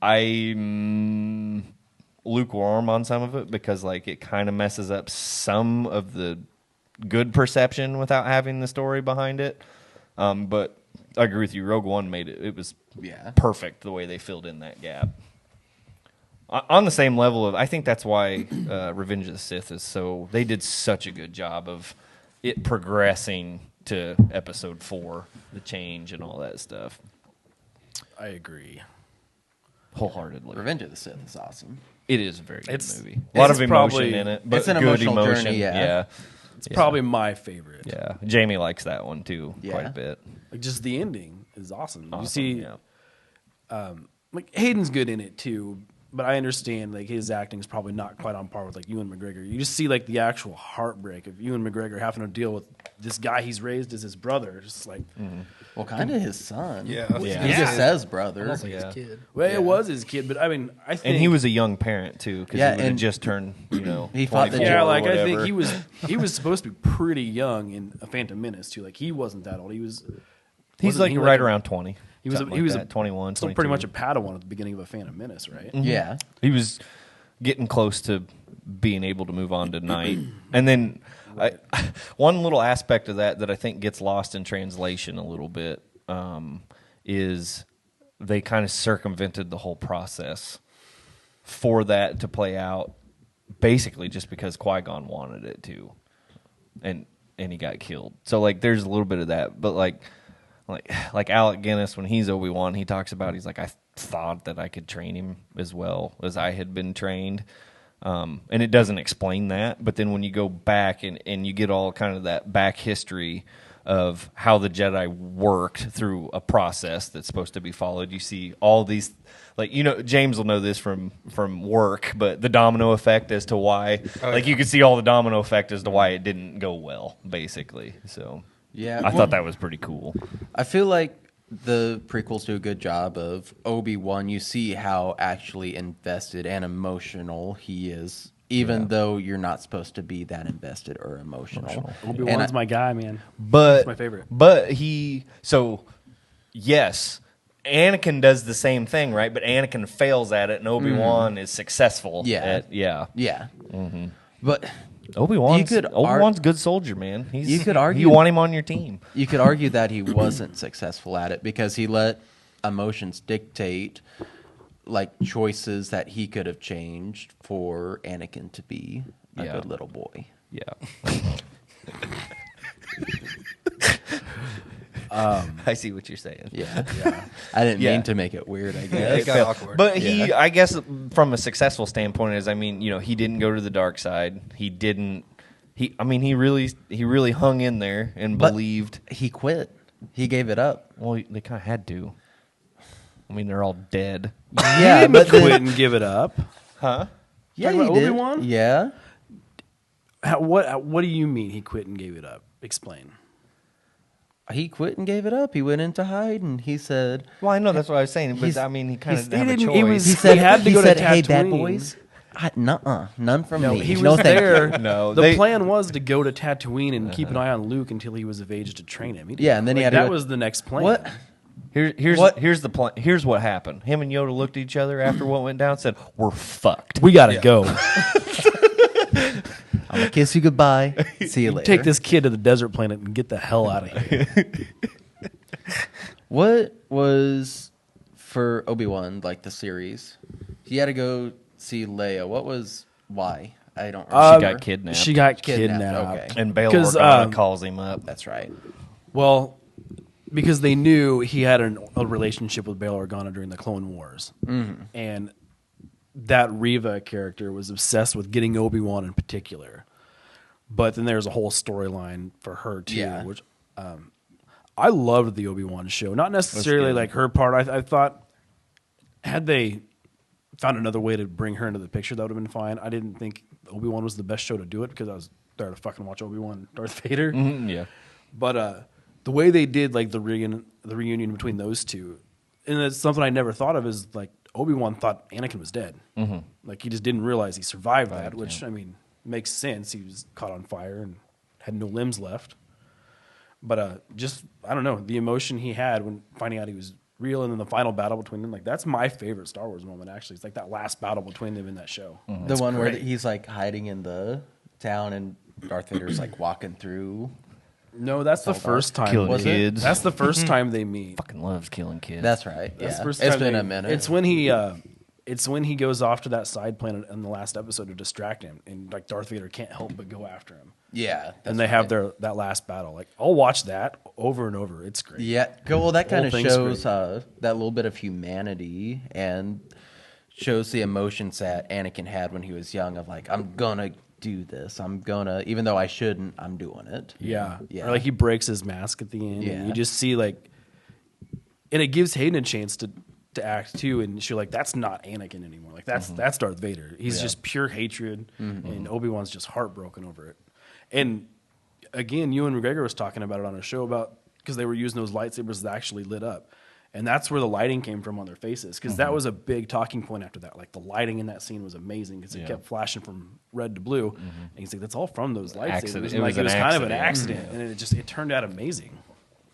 I'm lukewarm on some of it because like it kind of messes up some of the good perception without having the story behind it. But I agree with you. Rogue One made it. It was perfect the way they filled in that gap. On the same level of, I think that's why Revenge of the Sith is so. They did such a good job of it progressing to Episode 4, the change and all that stuff. I agree. Wholeheartedly. Revenge of the Sith is awesome. It is a very good It's- movie. A lot it's of emotion probably- in it, but it's an good emotional emotion. journey, yeah. It's probably my favorite. Yeah. Jamie likes that one too, quite Yeah. a bit. Like just the ending is awesome. You Awesome, see, like Hayden's good in it too, but I understand like his acting is probably not quite on par with like Ewan McGregor. You just see like the actual heartbreak of Ewan McGregor having to deal with this guy he's raised as his brother. Just like, Well, kind of his son. Yeah. He Yeah. just says brother. Almost like Yeah. his kid. well, it was his kid, but I mean, I think And he was a young parent too, because Yeah, he would have and just turned, he fought the 24 yeah, or like I think whatever. he was supposed to be pretty young in a Phantom Menace too. Like he wasn't that old. He's wasn't like he right a- around 20. He was something he was like that, 21, still 22. pretty much a Padawan at the beginning of a Phantom Menace, right? Yeah. He was getting close to being able to move on to night. And then one little aspect of that I think gets lost in translation a little bit is they kind of circumvented the whole process for that to play out basically just because Qui-Gon wanted it to. And he got killed. So like there's a little bit of that, but like Alec Guinness, when he's Obi-Wan, he talks about, he's like, I thought that I could train him as well as I had been trained. And it doesn't explain that. But then when you go back and you get all kind of that back history of how the Jedi worked through a process that's supposed to be followed, you see all these, like, you know, James will know this from work, but the domino effect as to why, you could see all the domino effect as to why it didn't go well, basically. So Yeah. I thought that was pretty cool. I feel like the prequels do a good job of Obi-Wan. You see how actually invested and emotional he is, even though you're not supposed to be that invested or emotional. Obi-Wan's my guy, man. But That's my favorite. But yes, Anakin does the same thing, right? But Anakin fails at it, and Obi-Wan is successful. Yeah. Yeah. But Obi-Wan's You could Obi-Wan's a good soldier, man. You could argue- you want him on your team. you could argue that he wasn't successful at it because he let emotions dictate like choices that he could have changed for Anakin to be a Yeah. good little boy. Yeah. I see what you're saying. Yeah. I didn't Yeah. mean to make it weird, I Yeah, guess. it got awkward. But he, I guess, from a successful standpoint, is, I mean, you know, he didn't go to the dark side. He didn't. He really hung in there and But believed. he quit. He gave it up. Well, they kind of had to. I mean, they're all dead. Yeah, but Quit then, and give it up. Huh? yeah, Talking he about did. Obi-Wan? Yeah. What do you mean he quit and gave it up? Explain. He quit and gave it up. He went into hide and he said, Well, I know that's what I was saying, but He's- I mean, he kind of he didn't have a didn't- choice. he was- he said, had to go to said, hey, bad Tatooine. boys. Nuh-uh. None from No, me. he was no, thank there. you. No, the they- plan was to go to Tatooine and keep an eye on Luke until he was of age to train him. He didn't- Yeah, and then he had to that go- was the next plan. What? Here's the plan. Here's what happened. Him and Yoda looked at each other after what went down and said, "We're fucked." We gotta go. I'm going to kiss you goodbye. See you later. Take this kid to the desert planet and get the hell out of here. What was for Obi-Wan, like the series? He had to go see Leia. Why? I don't remember. She got kidnapped. She got Kidnapped, kidnapped. okay. And Bail 'Cause, Organa calls him up. That's right. Well, because they knew he had a relationship with Bail Organa during the Clone Wars, and that Reva character was obsessed with getting Obi-Wan in particular. But then there's a whole storyline for her too, Yeah. which I loved the Obi-Wan show. Not necessarily good. like her part. I thought had they found another way to bring her into the picture, that would have been fine. I didn't think Obi-Wan was the best show to do it because I was there to fucking watch Obi-Wan and Darth Vader. Yeah. But the way they did like the reunion between those two, and it's something I never thought of, is like Obi-Wan thought Anakin was dead. Like he just didn't realize he survived that, which I mean makes sense. He was caught on fire and had no limbs left. But just I don't know, the emotion he had when finding out he was real, and then the final battle between them. Like that's my favorite Star Wars moment. Actually, it's like that last battle between them in that show. The one where he's like hiding in the town and Darth Vader's like walking through. No, that's the first time. Killing Was it? kids. That's the first time they meet. Fucking loves killing kids. That's right. That's Yeah, the first it's time been they- a minute. It's when he goes off to that side planet in the last episode to distract him, and like Darth Vader can't help but go after him. Yeah, And they have that last battle. Like I'll watch that over and over. It's great. Yeah, well, that kind Whole of thing's shows great. that little bit of humanity and shows the emotions that Anakin had when he was young. Of like, I'm gonna do this. I'm gonna, even though I shouldn't, I'm doing it. Yeah. Yeah. Or like he breaks his mask at the end, and Yeah. you just see like, and it gives Hayden a chance to act too, and she's like, that's not Anakin anymore. Like that's Darth Vader. He's just pure hatred, and Obi-Wan's just heartbroken over it. And again, Ewan McGregor was talking about it on a show about because they were using those lightsabers that actually lit up. And that's where the lighting came from on their faces, because that was a big talking point after that. Like the lighting in that scene was amazing because it kept flashing from red to blue. And he's like, "That's all from those lightsabers." Accident. And It like was it was an kind of an accident. accident, and it turned out amazing.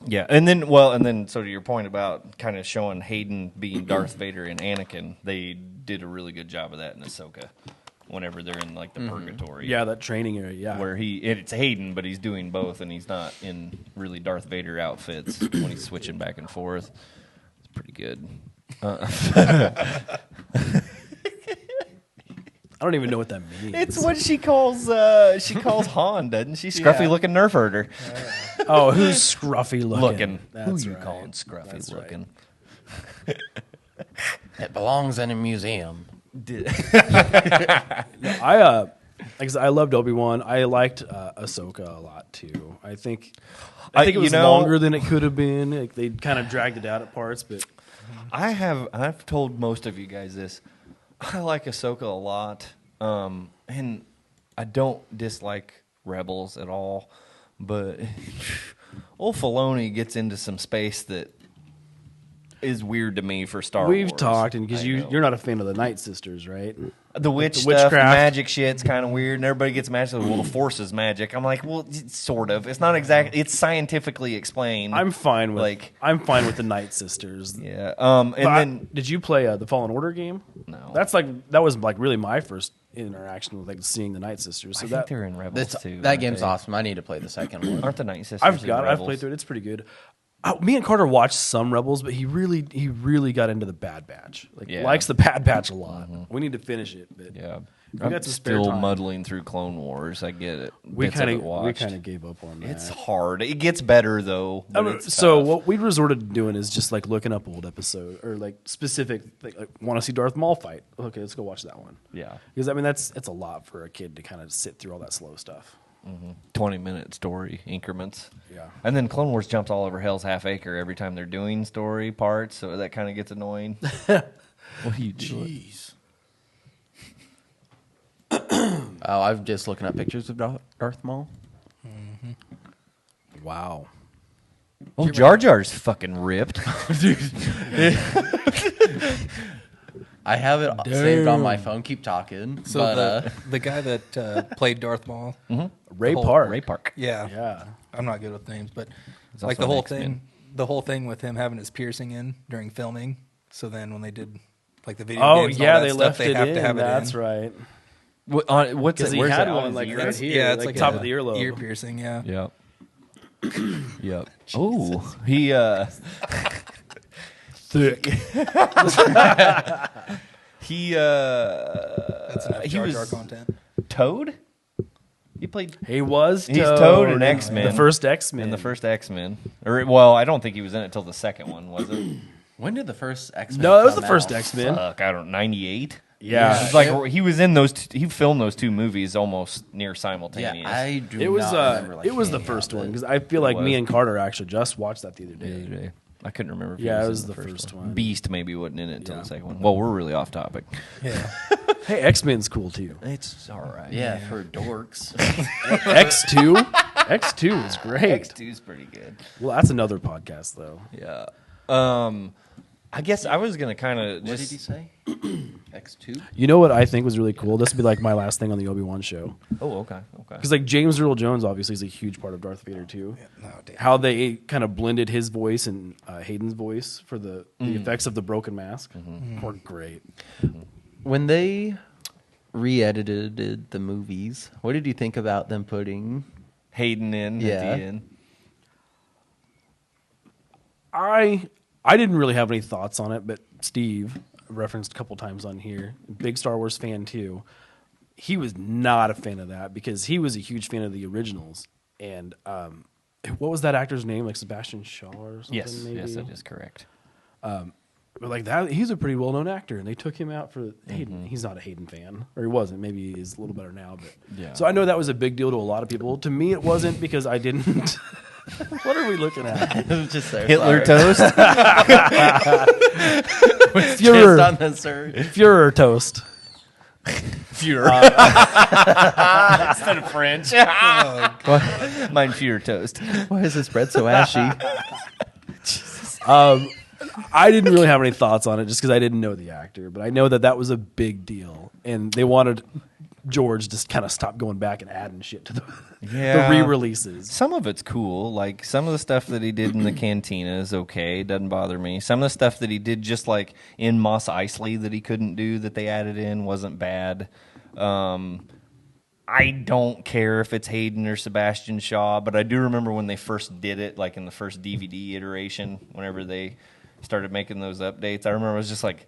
Yeah, and then so to your point about kind of showing Hayden being Darth Vader and Anakin, they did a really good job of that in Ahsoka. Whenever they're in like the purgatory, Yeah, that training area. Yeah, where it's Hayden, but he's doing both, and he's not in really Darth Vader outfits when he's switching back and forth. It's pretty good. I don't even know what that means. It's what she calls Han, doesn't she? Scruffy looking nerf herder. Oh, who's scruffy looking? Who you right. calling scruffy That's right. looking? It belongs in a museum. I loved Obi-Wan. I liked Ahsoka a lot too. I think it you was know- longer than it could have been. Like, they kind of dragged it out at parts, but I've told most of you guys this. I like Ahsoka a lot, and I don't dislike Rebels at all. But old Filoni gets into some space that is weird to me for Star Wars. we've talked, and because I know. you're not a fan of the Night Sisters, right? The witch The stuff, witchcraft. magic shit's kind of weird, and everybody gets mad. So, well, the Force is magic. I'm like, well, it's sort of. It's not exactly. It's scientifically explained. I'm fine with Like- I'm fine with the Night Sisters. yeah. But Then did you play the Fallen Order game? No. That was like really my first interaction with like seeing the Night Sisters. So I that think they're in Rebels too. That aren't game's they? awesome. I need to play the second one. Aren't the Night Sisters? I've in Rebels? played through it. It's pretty good. Me and Carter watched some Rebels, but he really got into the Bad Batch. Like Yeah. likes the Bad Batch a lot. We need to finish it, but Yeah. we I'm got some spare still time. muddling through Clone Wars. I get it. we Bits of it kind watched. of gave up on that. It's hard. It gets better though. But it's so tough. what we resorted to doing is just like looking up old episode or like specific like want to see Darth Maul fight. Okay, let's go watch that one. Yeah. Because I mean it's a lot for a kid to kind of sit through all that slow stuff. 20-minute story increments. Yeah. And then Clone Wars jumps all over Hell's Half Acre every time they're doing story parts, so that kind of gets annoying. What are you doing? Jeez. Oh, I'm just looking up pictures of Darth Maul. Wow. Oh, Jar Jar's fucking ripped. I have it saved on my phone. Keep talking. So But, the guy that played Darth Maul, Ray whole- Park. Ray Park. yeah, Yeah. I'm not good with names, but He's like also the an whole X-Men. the whole thing with him having his piercing in during filming. So then when they did like the video Oh games, and all yeah, that they stuff, left they it have in. to have That's it in. right. What's Because it? he Where's had that? one On like his right ear? here, Yeah, it's like like top a of the earlobe. ear piercing. Yeah, Yep. Yep. Oh, he Thick. he that's enough he Jar was Jar content. Toad. He played He was He's Toad in in X-Men. The first X-Men. in the first X-Men. Or well, I don't think he was in it till the second one, was it? when did the first X-Men No, it was come the first out? X-Men. Fuck, I don't. 98. Yeah. It's like he was in those. He filmed those two movies almost near Yeah, simultaneous. I do It was not remember, like, it was the any first of one it. because I feel like It me was. and Carter actually just watched that the other the day. other day. I couldn't remember. If Yeah, he it was was in the first one. Beast maybe wasn't in it until Yeah. the second one. Well, we're really off topic. Yeah, Hey, X-Men's cool too. It's all right. Yeah, for dorks. X2, X2 was great. X2's pretty good. Well, that's another podcast though. Yeah. I guess I was gonna kind of What just. did he say? X2? You know what I think was really cool? This would be like my last thing on the Obi-Wan show. Oh, okay. Because like James Earl Jones obviously is a huge part of Darth Vader too. No, damn. How they kind of blended his voice and Hayden's voice for the effects of the broken mask were great. When they re-edited the movies, what did you think about them putting... Hayden in at Yeah. the end. I didn't really have any thoughts on it, but Steve referenced a couple times on here, big Star Wars fan too. He was not a fan of that because he was a huge fan of the originals. And what was that actor's name? Like Sebastian Shaw or something? Yes, maybe? yes, that is correct. But like that, he's a pretty well-known actor, and they took him out for Hayden. He's not a Hayden fan, or he wasn't. Maybe he's a little better now. But Yeah. So I know that was a big deal to a lot of people. To me, it wasn't because I didn't. What are we looking at? Just there, Hitler sorry. toast. Fuhrer, Just on the sir. Fuhrer toast. Fuhrer. Instead of French. Mine Fuhrer toast. Why is this bread so ashy? I didn't really have any thoughts on it just because I didn't know the actor, but I know that was a big deal, and they wanted George to kind of stop going back and adding shit to the Yeah. re-releases. Some of it's cool. Like some of the stuff that he did in the cantina is okay. Doesn't bother me. Some of the stuff that he did just like in Mos Eisley that he couldn't do that they added in wasn't bad. I don't care if it's Hayden or Sebastian Shaw, but I do remember when they first did it, like in the first DVD iteration, whenever they started making those updates. I remember I was just like,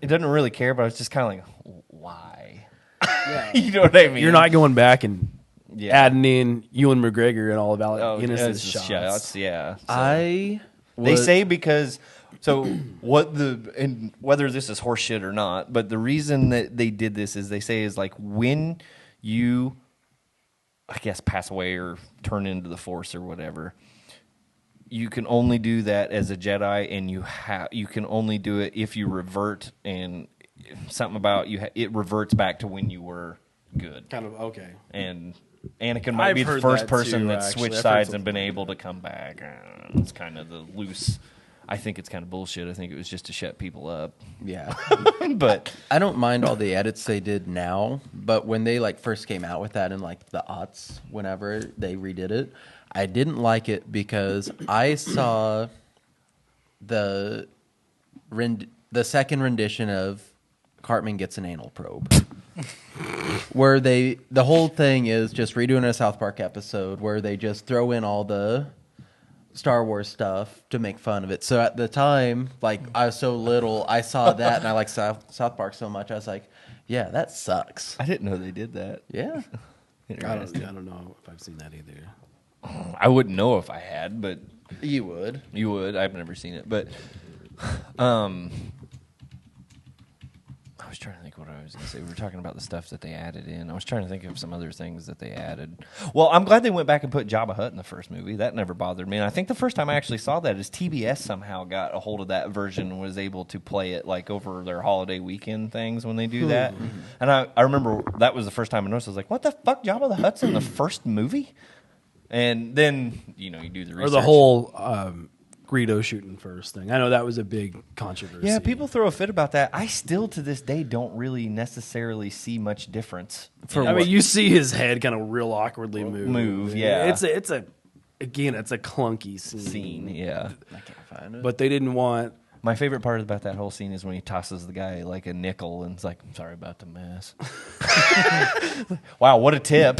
it doesn't really care, but I was just kind of like, why? Yeah. You know what I mean? You're not going back and Yeah. adding in Ewan McGregor and all of Alec Oh, Guinness's it's shots. shots. Yeah. So. I They was- say because and whether this is horseshit or not, but the reason that they did this is they say is like when you, I guess, pass away or turn into the Force or whatever, you can only do that as a Jedi, and you can only do it if you revert and something about it reverts back to when you were good. Kind of okay. And Anakin might I've be the heard first that person too, that actually. switched I've heard sides and been able to come back. It's kind of the loose. I think it's kind of bullshit. I think it was just to shut people up. Yeah. But I don't mind all the edits they did now, but when they like first came out with that in like the aughts, whenever they redid it, I didn't like it because I saw the second rendition of Cartman Gets an Anal Probe. Where the whole thing is just redoing a South Park episode where they just throw in all the Star Wars stuff to make fun of it. So at the time, like I was so little, I saw that and I like South Park so much. I was like, yeah, that sucks. I didn't know they did that. Yeah. I Interesting. don't know if I've seen that either. I wouldn't know if I had, but You would. you would. I've never seen it, but I was trying to think what I was going to say. We were talking about the stuff that they added in. I was trying to think of some other things that they added. Well, I'm glad they went back and put Jabba Hutt in the first movie. That never bothered me. And I think the first time I actually saw that is TBS somehow got a hold of that version and was able to play it like over their holiday weekend things when they do that. And I remember that was the first time I noticed. I was like, what the fuck? Jabba the Hutt's in the first movie? And then, you do the research. Or the whole Greedo shooting first thing. I know that was a big controversy. Yeah, people throw a fit about that. I still, to this day, don't really necessarily see much difference. I mean, you see his head kind of real awkwardly move. Yeah. It's a clunky scene. Yeah. I can't find it. But they didn't want. My favorite part about that whole scene is when he tosses the guy like a nickel and it's like, I'm sorry about the mess. Wow, what a tip.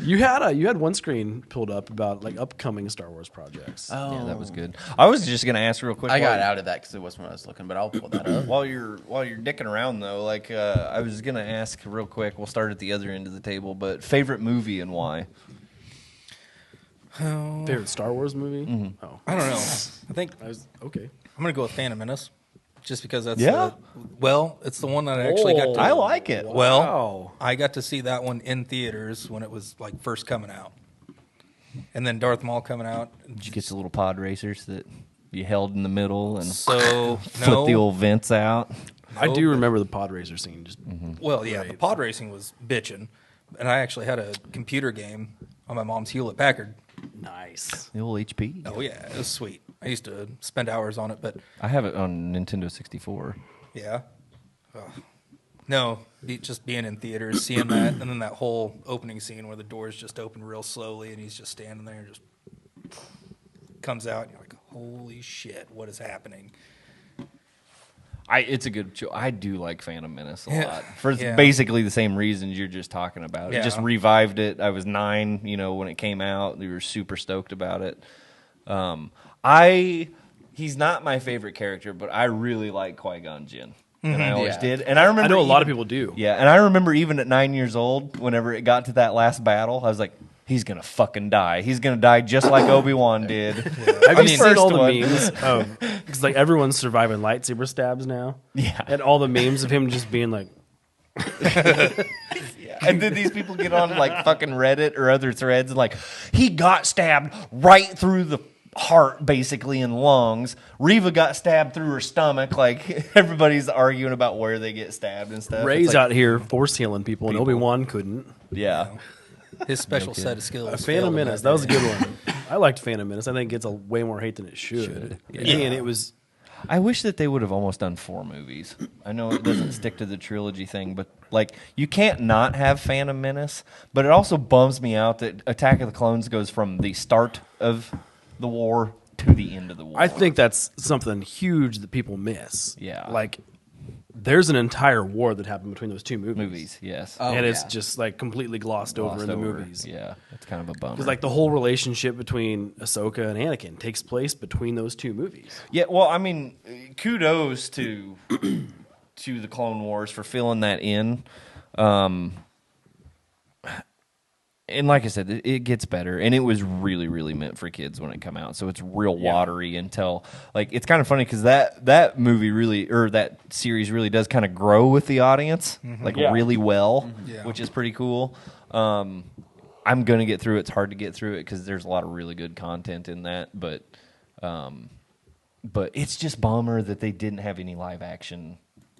You had one screen pulled up about like upcoming Star Wars projects. Yeah, that was good. I was just going to ask real quick. I got out of that because it wasn't what I was looking, but I'll pull that up. While you're dicking around though, like I was going to ask real quick. We'll start at the other end of the table, but favorite movie and why? Favorite Star Wars movie? Oh, I don't know. I think okay. I'm gonna go with Phantom Menace, just because that's Yeah? it's the one that I actually got to. I like it. Well, Wow. I got to see that one in theaters when it was like first coming out, and then Darth Maul coming out. Did you get the little pod racers that you held in the middle and So flip the old vents out? I do remember the pod racer scene. Just Well, yeah, the pod racing was bitching, and I actually had a computer game on my mom's Hewlett Packard Nice. The old HP. Oh yeah, it was sweet. I used to spend hours on it, but I have it on Nintendo 64. yeah. Ugh. No, just being in theaters, seeing that, and then that whole opening scene where the doors just open real slowly, and he's just standing there, and just comes out, and you're like, "Holy shit, what is happening?" It's a good show. I do like Phantom Menace a Yeah. lot for Yeah. basically the same reasons you're just talking about. It Yeah. just revived it. I was 9, when it came out. We were super stoked about it. He's not my favorite character, but I really like Qui-Gon Jinn. And I always Yeah. did. And I remember I know a lot of even- people do. Yeah, and I remember even at 9 years old, whenever it got to that last battle, I was like, he's going to fucking die. He's going to die just like Obi-Wan did. Have you seen all the one. memes? Because like everyone's surviving lightsaber stabs now. Yeah. And all the memes of him just being like, And then these people get on like fucking Reddit or other threads and like, he got stabbed right through the heart, basically, and lungs. Reva got stabbed through her stomach. Like, everybody's arguing about where they get stabbed and stuff. Ray's It's like, out here force healing people, and Obi-Wan couldn't. Yeah. His special set of skills. Phantom failed him Menace, that was a day. good one. I liked Phantom Menace. I think it gets a way more hate than it should. And it was I wish that they would have almost done 4 movies. I know it doesn't stick to the trilogy thing, but like you can't not have Phantom Menace. But it also bums me out that Attack of the Clones goes from the start of the war to the end of the war. I think that's something huge that people miss. Yeah. Like, there's an entire war that happened between those two movies, yes. Oh, and it's yeah. just like completely glossed over in the movies. Yeah, it's kind of a bummer. Because like the whole relationship between Ahsoka and Anakin takes place between those two movies. Yeah, well, I mean, kudos to the Clone Wars for filling that in. And like I said, it gets better, and it was really, really meant for kids when it come out. So it's real watery until like it's kind of funny because that movie really or that series really does kind of grow with the audience like really well, Yeah. which is pretty cool. I'm gonna get through it. It's hard to get through it because there's a lot of really good content in that, but it's just bummer that they didn't have any live action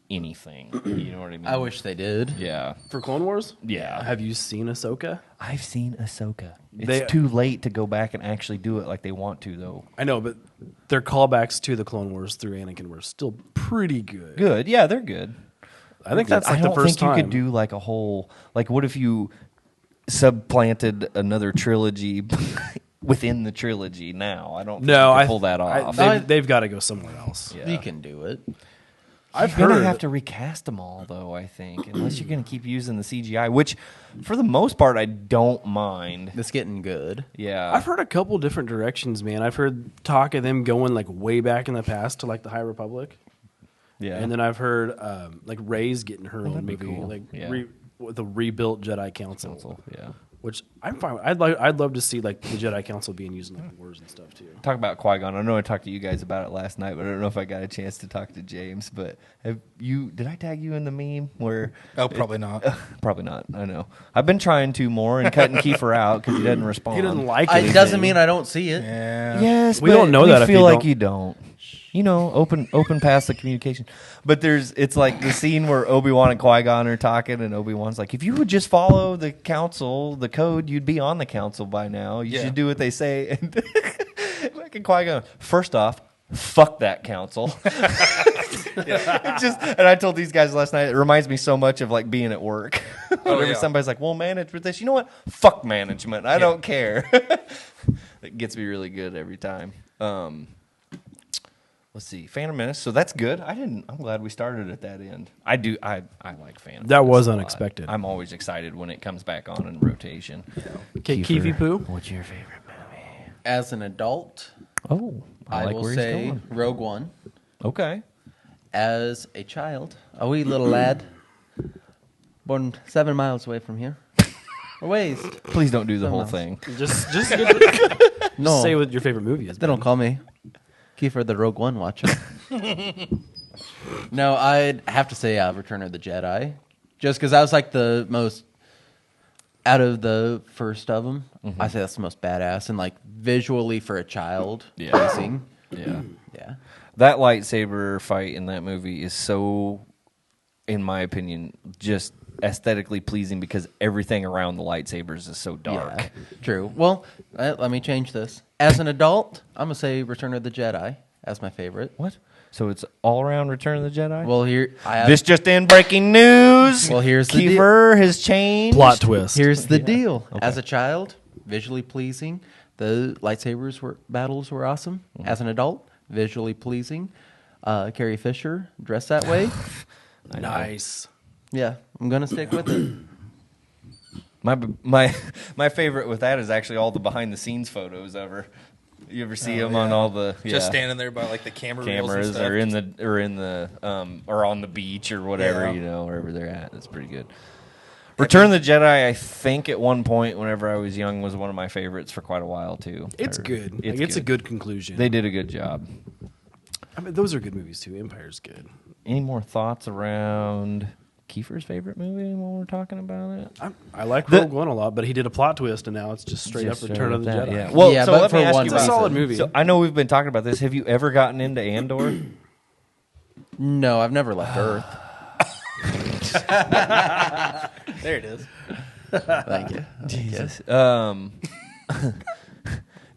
anything. You know what I mean? I wish they did. Yeah. For Clone Wars? Yeah. Have you seen Ahsoka? I've seen Ahsoka. It's They- too late to go back and actually do it like they want to, though. I know, but their callbacks to the Clone Wars through Anakin were still pretty good. Good. Yeah, they're good. I think that's like I the don't first think time. you could do like a whole like what if you subplanted another trilogy within the trilogy now? I don't think No, you could I pull that off. they've got to go somewhere else. Yeah. You can do it. I've You're gonna heard have to recast them all, though. I think, unless you're gonna keep using the CGI, which, for the most part, I don't mind. It's getting good. Yeah, I've heard a couple different directions, man. I've heard talk of them going like way back in the past to like the High Republic, yeah, and then I've heard like Rey's getting her own that'd be movie, cool. like Yeah. with the rebuilt Jedi Council. yeah. Which I'm fine with. I'd love to see like the Jedi Council being used in like wars and stuff too. Talk about Qui-Gon. I know I talked to you guys about it last night, but I don't know if I got a chance to talk to James. But did I tag you in the meme where? Oh, probably not. Probably not. I know. I've been trying to more and cutting Kiefer out because he doesn't respond. He doesn't like It anything. doesn't mean I don't see it. Yeah. Yes, We but don't know we that if feel you like don't. you don't. You know, open past the communication. But it's like the scene where Obi-Wan and Qui-Gon are talking, and Obi-Wan's like, if you would just follow the council, the code, you'd be on the council by now. You Yeah. should do what they say. And fucking Qui-Gon, first off, fuck that council. And I told these guys last night, it reminds me so much of like being at work. Whenever yeah. somebody's like, well, manage with this. You know what? Fuck management. I don't care. It gets me really good every time. Let's see, Phantom Menace. So that's good. I'm glad we started at that end. I like Phantom. That Menace was a lot. unexpected. I'm always excited when it comes back on in rotation. Okay, Kiwi Poo. What's your favorite movie? As an adult, Oh, I like will where say he's going. Rogue One. Okay. As a child, a wee little lad, born 7 miles away from here. Or ways. Please don't do the whole Somehow. thing. Just get No, say what your favorite movie is. they don't call me Kiefer the Rogue One watcher. No, I'd have to say Return of the Jedi. Just because I was like the most, out of the first of them, I say that's the most badass. And like visually for a child, Yeah. pacing. Yeah. Yeah. That lightsaber fight in that movie is so, in my opinion, just aesthetically pleasing because everything around the lightsabers is so dark. Yeah, true. Well, let me change this. As an adult, I'm gonna say Return of the Jedi as my favorite. What? So it's all around Return of the Jedi? Well, here I have, this just in breaking news. Well, here's the Kiefer has changed. Plot twist. Here's the deal. As a child, visually pleasing. The battles were awesome. As an adult, visually pleasing. Carrie Fisher dressed that way. Nice. Yeah, I'm gonna stick with it. My favorite with that is actually all the behind the scenes photos of her. You ever see them on all the Just standing there by like the cameras and stuff. or on the beach or whatever, Yeah. wherever they're at. That's pretty good. Return of the Jedi, I think at one point whenever I was young was one of my favorites for quite a while too. It's good. It's a good conclusion. They did a good job. I mean, those are good movies too. Empire's good. Any more thoughts around Kiefer's favorite movie when we're talking about it? I like Rogue One a lot, but he did a plot twist, and now it's just straight Just up Return of the that, Jedi. yeah. Well, Yeah, so but let me for ask one you It's a about solid movie. So I know we've been talking about this. Have you ever gotten into Andor? No, I've never left Earth. There it is. Thank you. Jesus.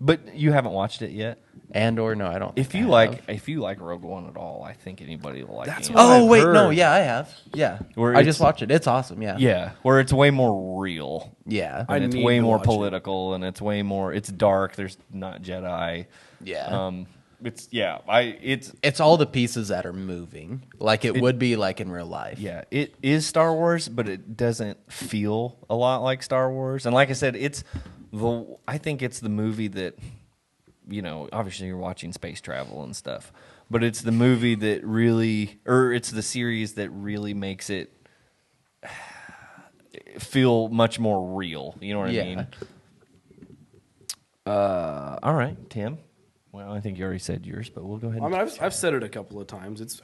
But you haven't watched it yet. Andor, no, I don't. If think you I have. if you like Rogue One at all, I think anybody will like That's Andor. what Oh I've wait, no, heard. yeah, I have. Yeah, Where I it's- just watched it. It's awesome. Yeah, Yeah, where it's way more real. yeah, I And it's need way to more watch it. political, and it's way more. It's dark. There's not Jedi. yeah. It's It's all the pieces that are moving, like it would be like in real life. yeah. It is Star Wars, but it doesn't feel a lot like Star Wars. And like I said, I think it's the movie that, obviously you're watching space travel and stuff, but it's the movie that really, or it's the series that really makes it feel much more real. You know what Yeah. I mean? All right, Tim. Well, I think you already said yours, but we'll go ahead. I mean, I've said it a couple of times. It's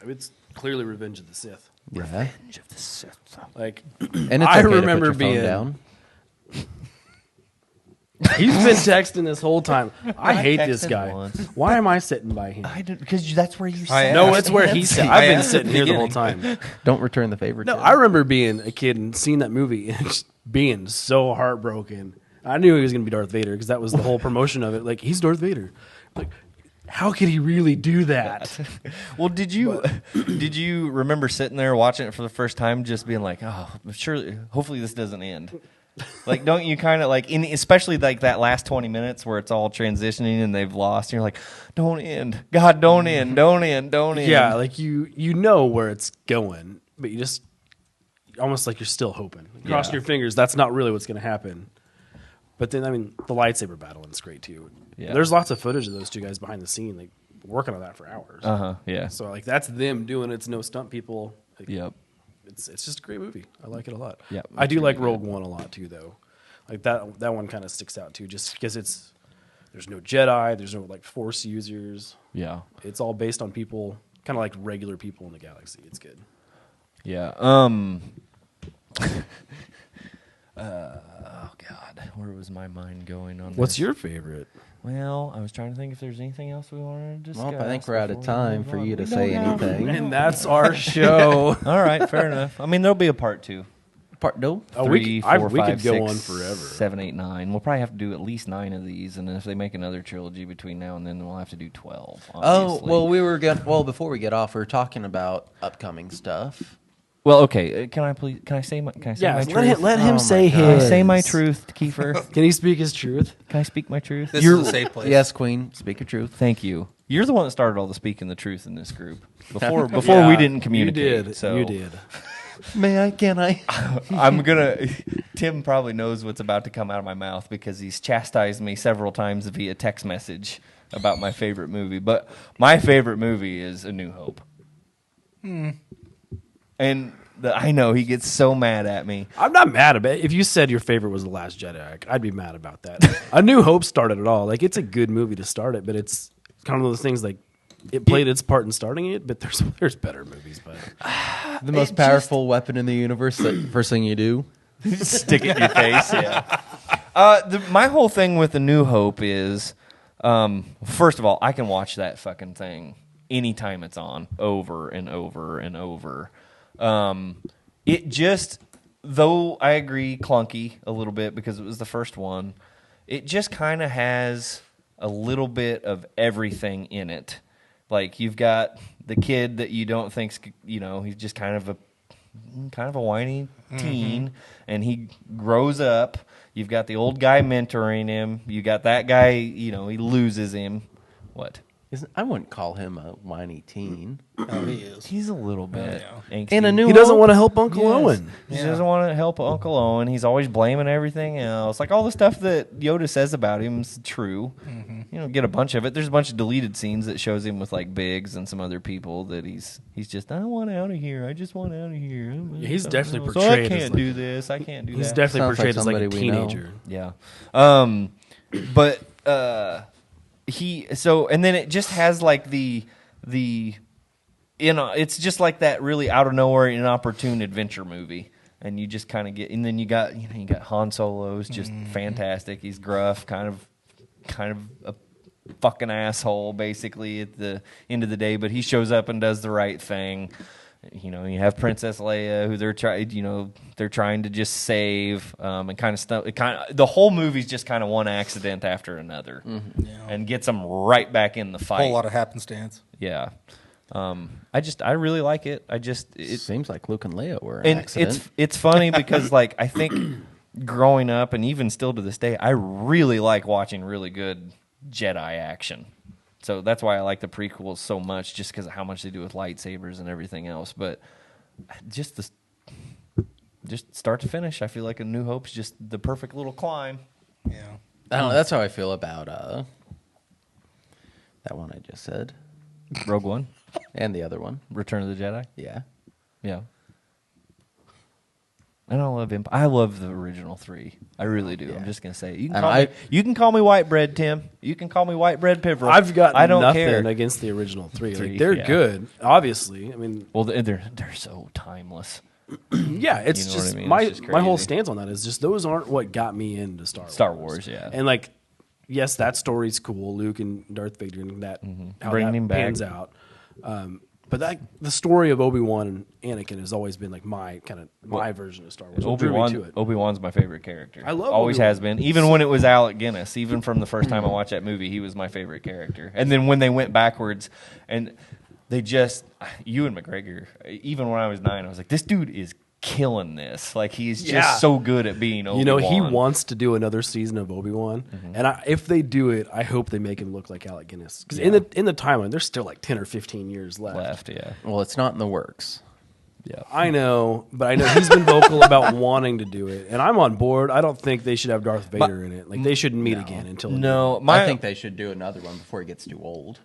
clearly Revenge of the Sith. Yeah. Revenge of the Sith. Like, And it's I okay to put remember your phone being down. He's been texting this whole time. I hate this texted guy. once. Why am I sitting by him? Because that's where you I No, asked. it's where he's sitting. I've been sitting here the whole time. Don't return the favor. No, Tim. I remember being a kid and seeing that movie and just being so heartbroken. I knew he was going to be Darth Vader because that was the whole promotion of it. Like, he's Darth Vader. Like, how could he really do that? Well, did you remember sitting there watching it for the first time, just being like, "Oh, surely, hopefully this doesn't end." Like, don't you kind of like, especially like that last 20 minutes where it's all transitioning and they've lost, and you're like, "Don't end, God, don't end, don't end, don't end." Yeah, like you know where it's going, but you just almost like you're still hoping. Crossing your fingers, that's not really what's going to happen. But then, I mean, the lightsaber battle is great too. Yeah. There's lots of footage of those two guys behind the scene, like working on that for hours. Yeah. So like that's them doing it. It's no stunt people. Like, Yep. It's just a great movie. I like it a lot. Yeah, I do it's like really Rogue One a lot too, though. Like that one kind of sticks out too, just because there's no Jedi, there's no like Force users. Yeah. It's all based on people, kind of like regular people in the galaxy. It's good. Yeah. Oh God, where was my mind going on What's this? your favorite? Well, I was trying to think if there's anything else we wanted to discuss. Well, I think we're out of before we time move for on. you to We say don't have- anything. And that's our show. All right, fair enough. I mean, there'll be a part 2. No. Oh, Three, we could, four, we five, could go six, on forever. 7, 8, 9. We'll probably have to do at least 9 of these, and if they make another trilogy between now and then we'll have to do 12. Oh Obviously. well, before we get off, we were talking about upcoming stuff. Well, okay. Can I say my truth? let him Oh say my Can I his. say my truth, Kiefer? Can he speak his truth? Can I speak my truth? This is a safe place. Yes, Queen. Speak your truth. Thank you. You're the one that started all the speaking the truth in this group. Before Yeah, we didn't communicate. You did. So You did. May I? Can I? I'm gonna. Tim probably knows what's about to come out of my mouth because he's chastised me several times via text message about my favorite movie. But my favorite movie is A New Hope. And I know he gets so mad at me. I'm not mad about it. If you said your favorite was The Last Jedi, I'd be mad about that. A New Hope started it all. Like, it's a good movie to start it, but it's kind of one of those things like it played its part in starting it, but there's better movies. But The most powerful weapon in the universe. The first thing you do. Stick it in your face. Yeah. My whole thing with A New Hope is, first of all, I can watch that fucking thing anytime it's on, over and over and over. It just though I agree, clunky a little bit because it was the first one. It just kind of has a little bit of everything in it. Like you've got the kid that you don't think's, he's just kind of a whiny teen, and he grows up. You've got the old guy mentoring him. You got that guy, he loses him. What? I wouldn't call him a whiny teen. Oh, he is. He's a little bit angsty. In a new He doesn't want to help Uncle Owen. He doesn't want to help Uncle Owen. He's always blaming everything else. Like all the stuff that Yoda says about him is true. Get a bunch of it. There's a bunch of deleted scenes that shows him with like Biggs and some other people that he's just, I want out of here. I just want out of here. Yeah, he's definitely So I portrayed as can't like- do this. I can't do He's that. definitely Sounds portrayed like as like a somebody we know. teenager. Yeah. And then it just has like it's just like that really out of nowhere inopportune adventure movie. And you just kind of get, and then you got Han Solo's just fantastic. He's gruff, kind of a fucking asshole basically at the end of the day, but he shows up and does the right thing. You have Princess Leia, who they're trying to just save, and kind of stuff. The whole movie's just kind of one accident after another, and gets them right back in the fight. Whole lot of happenstance. Yeah, I really like it. It seems like Luke and Leia were an And accident. it's funny because like I think growing up and even still to this day, I really like watching really good Jedi action. So that's why I like the prequels so much, just because of how much they do with lightsabers and everything else. But just start to finish, I feel like A New Hope's just the perfect little climb. Yeah. I don't know. That's how I feel about that one I just said, Rogue One, and the other one. Return of the Jedi. Yeah. Yeah. I don't love him. I love the original 3. I really do. Yeah. I'm just gonna say it. And You can call me white bread, Tim. You can call me white bread, Pivotal. I've got I don't nothing care. against the original 3. Three, Like, they're yeah. good, obviously. I mean, Well, they're so timeless. yeah, it's You know what just I mean? my It's just my whole crazy. stance on that is just those aren't what got me into Star Wars. Star Wars, yeah. And like, yes, that story's cool, Luke and Darth Vader, and that how Bringing that him back. pans out. But the story of Obi-Wan and Anakin has always been like my version of Star Wars. What drew me to it. Obi-Wan's my favorite character. I love Always Obi-Wan. has been. Even when it was Alec Guinness, even from the first time I watched that movie, he was my favorite character. And then when they went backwards and they just, Ewan McGregor, even when I was 9, I was like, this dude is killing this. Like, he's just Yeah. so good at being Obi-Wan. He wants to do another season of Obi-Wan, and if they do it, I hope they make him look like Alec Guinness. Because in the timeline, there's still like 10 or 15 years left. Yeah. Well, it's not in the works. Yeah. I know, but I know he's been vocal about wanting to do it, and I'm on board. I don't think they should have Darth Vader in it. Like, they shouldn't meet again until No, I think they should do another one before he gets too old.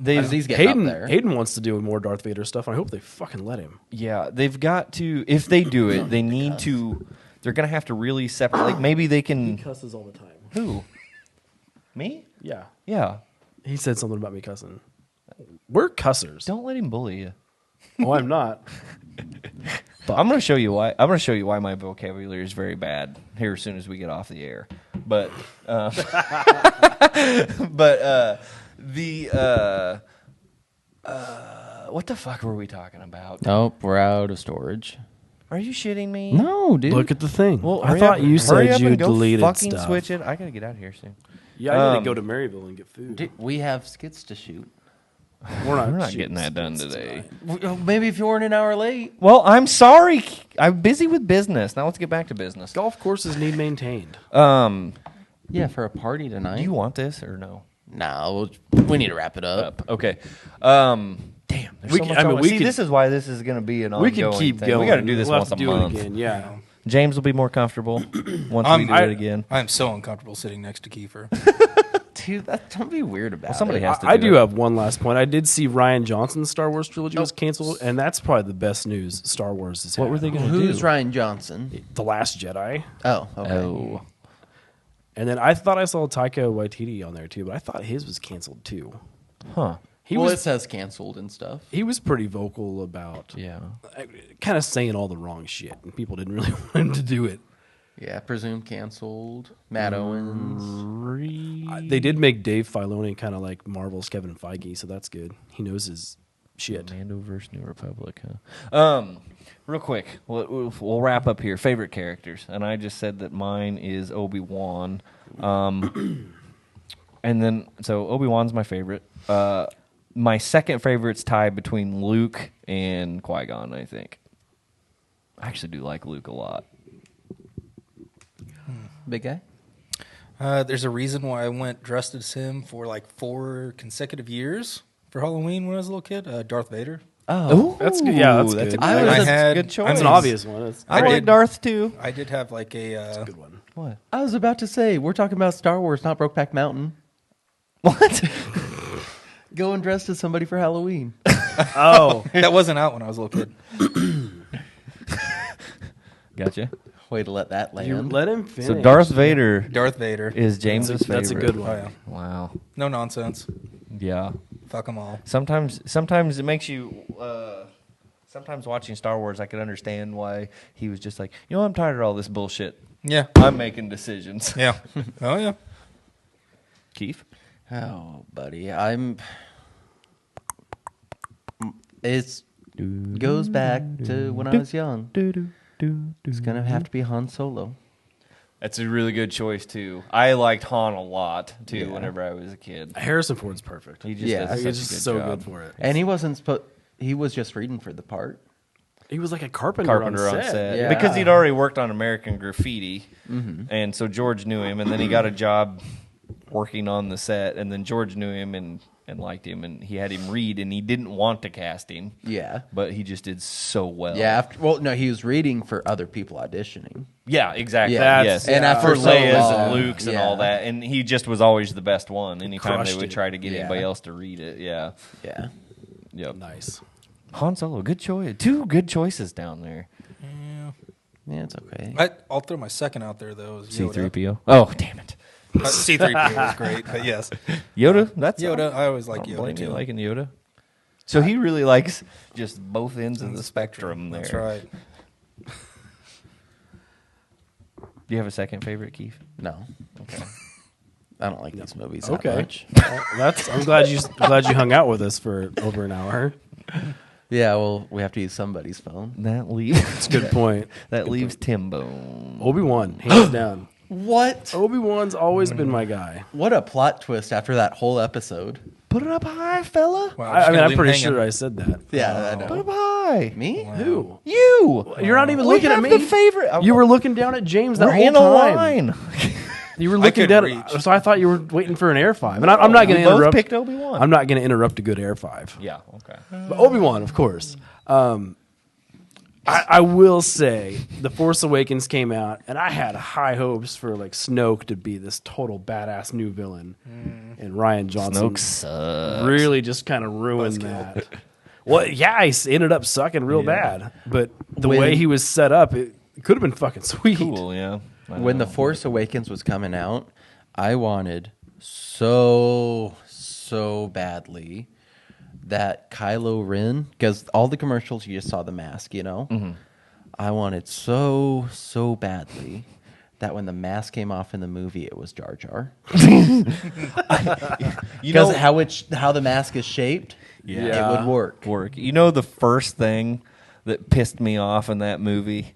Because he's getting up there. Hayden wants to do more Darth Vader stuff, and I hope they fucking let him. Yeah, they've got to. If they do it, they need to. They're gonna have to really separate. Like maybe they can. Cusses all the time. Who? Me? Yeah, Yeah. he said something about me cussing. We're cussers. Don't let him bully you. Oh, I'm not. I'm gonna show you why. I'm gonna show you why my vocabulary is very bad here as soon as we get off the air. But, what the fuck were we talking about? Nope, we're out of storage. Are you shitting me? No, dude. Look at the thing. Well, I hurry thought up- you hurry said up you and go deleted fucking stuff. switch it. I gotta get out of here soon. Yeah, I need to go to Maryville and get food. Dude, we have skits to shoot. We're not, We're not shooting getting that done skits today. tonight. Maybe if you weren't an hour late. Well, I'm sorry. I'm busy with business. Now let's get back to business. Golf courses need maintained. Yeah, for a party tonight. Do you want this or no? No, we need to wrap it up. Okay. Damn. There's We so can- much I mean, on- we See, could- this is why this is going to be an We ongoing can keep thing. going. We got to do this We'll once have a to do it month. again. Yeah. James will be more comfortable once we do it again. I'm so uncomfortable sitting next to Kiefer. Dude, don't be weird about somebody it. has to I do do it. have one last point. I did see Ryan Johnson's Star Wars trilogy was canceled, and that's probably the best news Star Wars has had. What were they going to do? Who's Ryan Johnson? The Last Jedi. Oh, okay. Oh. And then I thought I saw Taika Waititi on there too, but I thought his was canceled too. Huh. He Well, was it says canceled and stuff. he was pretty vocal about Yeah. kind of saying all the wrong shit, and people didn't really want him to do it. Yeah, presumed canceled. Matt Owens. They did make Dave Filoni kind of like Marvel's Kevin Feige, so that's good. He knows his shit. Mando versus New Republic, huh? Real quick, we'll wrap up here. Favorite characters, and I just said that mine is Obi-Wan. And then, so Obi-Wan's my favorite. My second favorite's tied between Luke and Qui-Gon, I think. I actually do like Luke a lot. Big guy? There's a reason why I went dressed as him for like 4 consecutive years for Halloween when I was a little kid. Darth Vader. Oh, That's good. Yeah, that's that's good. a I good, was- that's a good choice. That's an obvious one. That's I I like did- Darth too. I did have like a a good one. What? I was about to say, we're talking about Star Wars, not Brokeback Mountain. What? Going dressed as somebody for Halloween. Oh, that wasn't out when I was a little kid. Gotcha. Way to let that land. you let him finish. So Darth Vader Darth Vader. is James's favorite. That's a good one. Oh yeah, Wow. no nonsense. Yeah. Fuck them all. Sometimes it makes you. Sometimes watching Star Wars, I could understand why he was just like, I'm tired of all this bullshit. Yeah, I'm making decisions. yeah. Oh yeah. Keith. Oh, buddy, it goes back to when I was young. It's gonna have to be Han Solo. That's a really good choice too. I liked Han a lot too. Yeah. Whenever I was a kid, Harrison Ford's perfect. he just Yeah. does He's such a just good so job. good for it. And he wasn't supposed. He was just reading for the part. He was like a carpenter, Carpenter on set. Yeah. because he'd already worked on American Graffiti, Mm-hmm. and so George knew him, and then he got a job working on the set, and then George knew him and liked him, and he had him read, and he didn't want to cast him, Yeah. but he just did so well. Yeah. No, he was reading for other people auditioning. Yeah, exactly. Yeah. Yes, And after for so Leia's long, and Luke's and yeah. all that, and he just was always the best one. Anytime Crushed they would it. try to get Yeah. anybody else to read it, yeah. Yeah. Yep. Nice. Han Solo, good choice. 2 good choices down there. Yeah, it's okay. I'll throw my second out there though. Is Yoda. C-3PO. Oh, damn it. C-3PO was great, but yes, Yoda. That's Yoda. I always like I don't Yoda blame you too. liking Yoda. So he really likes just both ends of the spectrum there. That's right. Do you have a second favorite, Keith? No. Okay. I don't like these movies that Okay. much. I'm glad you hung out with us for over an hour. Yeah, well, we have to use somebody's phone. That leaves. That's a good point. That leaves Timbo. Obi-Wan, hands down. What? Obi-Wan's always been my guy. What a plot twist after that whole episode. Put it up high, fella. Wow, I just mean, gonna I'm leave pretty him sure hanging. I said that. Yeah, I Put know. it up high. Me? Who? You. You're not even We looking at have me. the favorite. You were looking down at James that We're whole in a time. line. You were looking couldn't down, reach. so I thought you were waiting for an Air 5. And I'm not going We to both interrupt. picked Obi-Wan. I'm not going to interrupt a good Air 5. Yeah. Okay. But Obi-Wan, of course. I will say, The Force Awakens came out, and I had high hopes for like Snoke to be this total badass new villain, and Ryan Johnson Snoke sucks. really just kind of ruined that. Well, yeah, he ended up sucking real bad, but the When- way he was set up, it could have been fucking sweet. Cool. Yeah. I When know. The Force Awakens was coming out, I wanted so badly that Kylo Ren, because all the commercials you just saw the mask, you know? Mm-hmm. I wanted so badly that when the mask came off in the movie, it was Jar Jar. you Because know how the mask is shaped, Yeah. it would work. You know the first thing that pissed me off in that movie,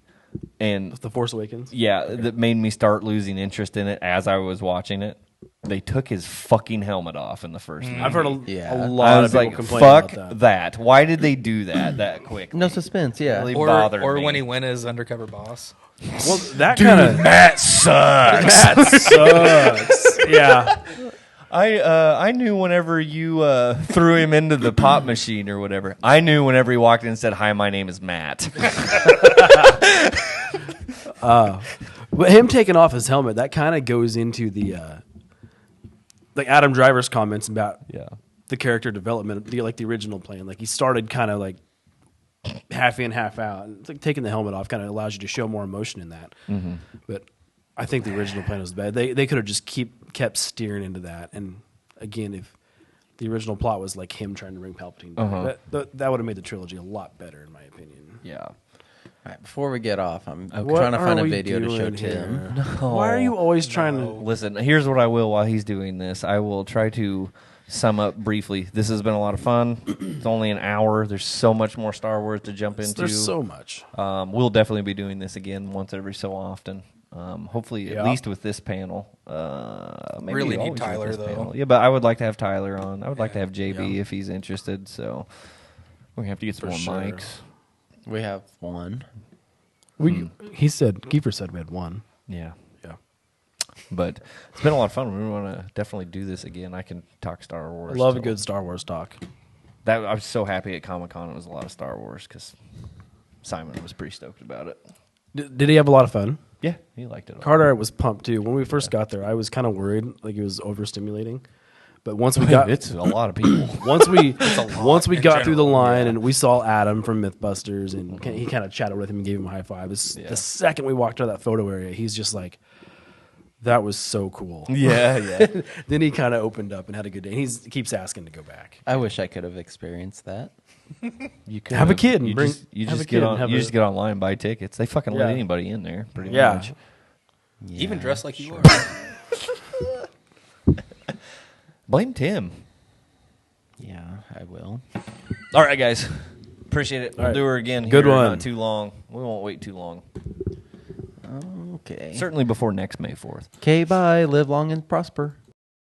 and The Force Awakens. that made me start losing interest in it as I was watching it. They took his fucking helmet off in the first movie. I've heard a Yeah. lot I of was people like, complain fuck about that. Why did they do that quick? No suspense, yeah. Really Or bothered me. when he went as undercover boss. Well, that kind of That sucks. sucks. Yeah. I knew whenever you threw him into the pop machine or whatever. I knew whenever he walked in and said, "Hi, my name is Matt." But him taking off his helmet, that kind of goes into the like Adam Driver's comments about Yeah. the character development, like the original plan. Like he started kind of like half in, half out. And it's like taking the helmet off kind of allows you to show more emotion in that. Mm-hmm. But I think the original plan was bad. They could have just kept steering into that. And again, if the original plot was like him trying to bring Palpatine back, that would have made the trilogy a lot better, in my opinion. Yeah. All right, before we get off, I'm What trying to find are a we video to show doing Tim. here? Why are you always trying to? Listen, here's what I will while he's doing this. I will try to sum up briefly. This has been a lot of fun. It's only an hour. There's so much more Star Wars to jump into. There's so much. We'll definitely be doing this again once every so often. Hopefully, at least with this panel. Maybe Really always need with Tyler, this though. panel. Yeah, but I would like to have Tyler on. I would like to have JB if he's interested. So we're gonna have to get some more sure. mics. We have one. He said Kiefer said we had one. Yeah. Yeah. But it's been a lot of fun. We want to definitely do this again. I can talk Star I Wars. love a till- good Star Wars talk. I was so happy at Comic-Con. It was a lot of Star Wars because Simon was pretty stoked about it. Did he have a lot of fun? Yeah, he liked it. A lot. Carter was pumped too. When we first got there, I was kind of worried, like it was overstimulating. But once we got, It's a lot of people. once we in got through the general, line and we saw Adam from MythBusters, and he kind of chatted with him and gave him a high five. The second we walked out of that photo area, he's just like, "That was so cool." yeah. Then he kind of opened up and had a good day. He keeps asking to go back. I wish I could have experienced that. You could Have a kid and You bring- just, you have a just kid get and on. have You a- just get online and buy tickets. They fucking let Yeah. anybody in there. Pretty Yeah. much. Even dressed like you are. Blame Tim. Yeah, I will. All right, guys. Appreciate it. We'll right. do her again. Good here in one. Not too long. We won't wait too long. Okay. Certainly before next May 4th. Okay, bye. Live long and prosper.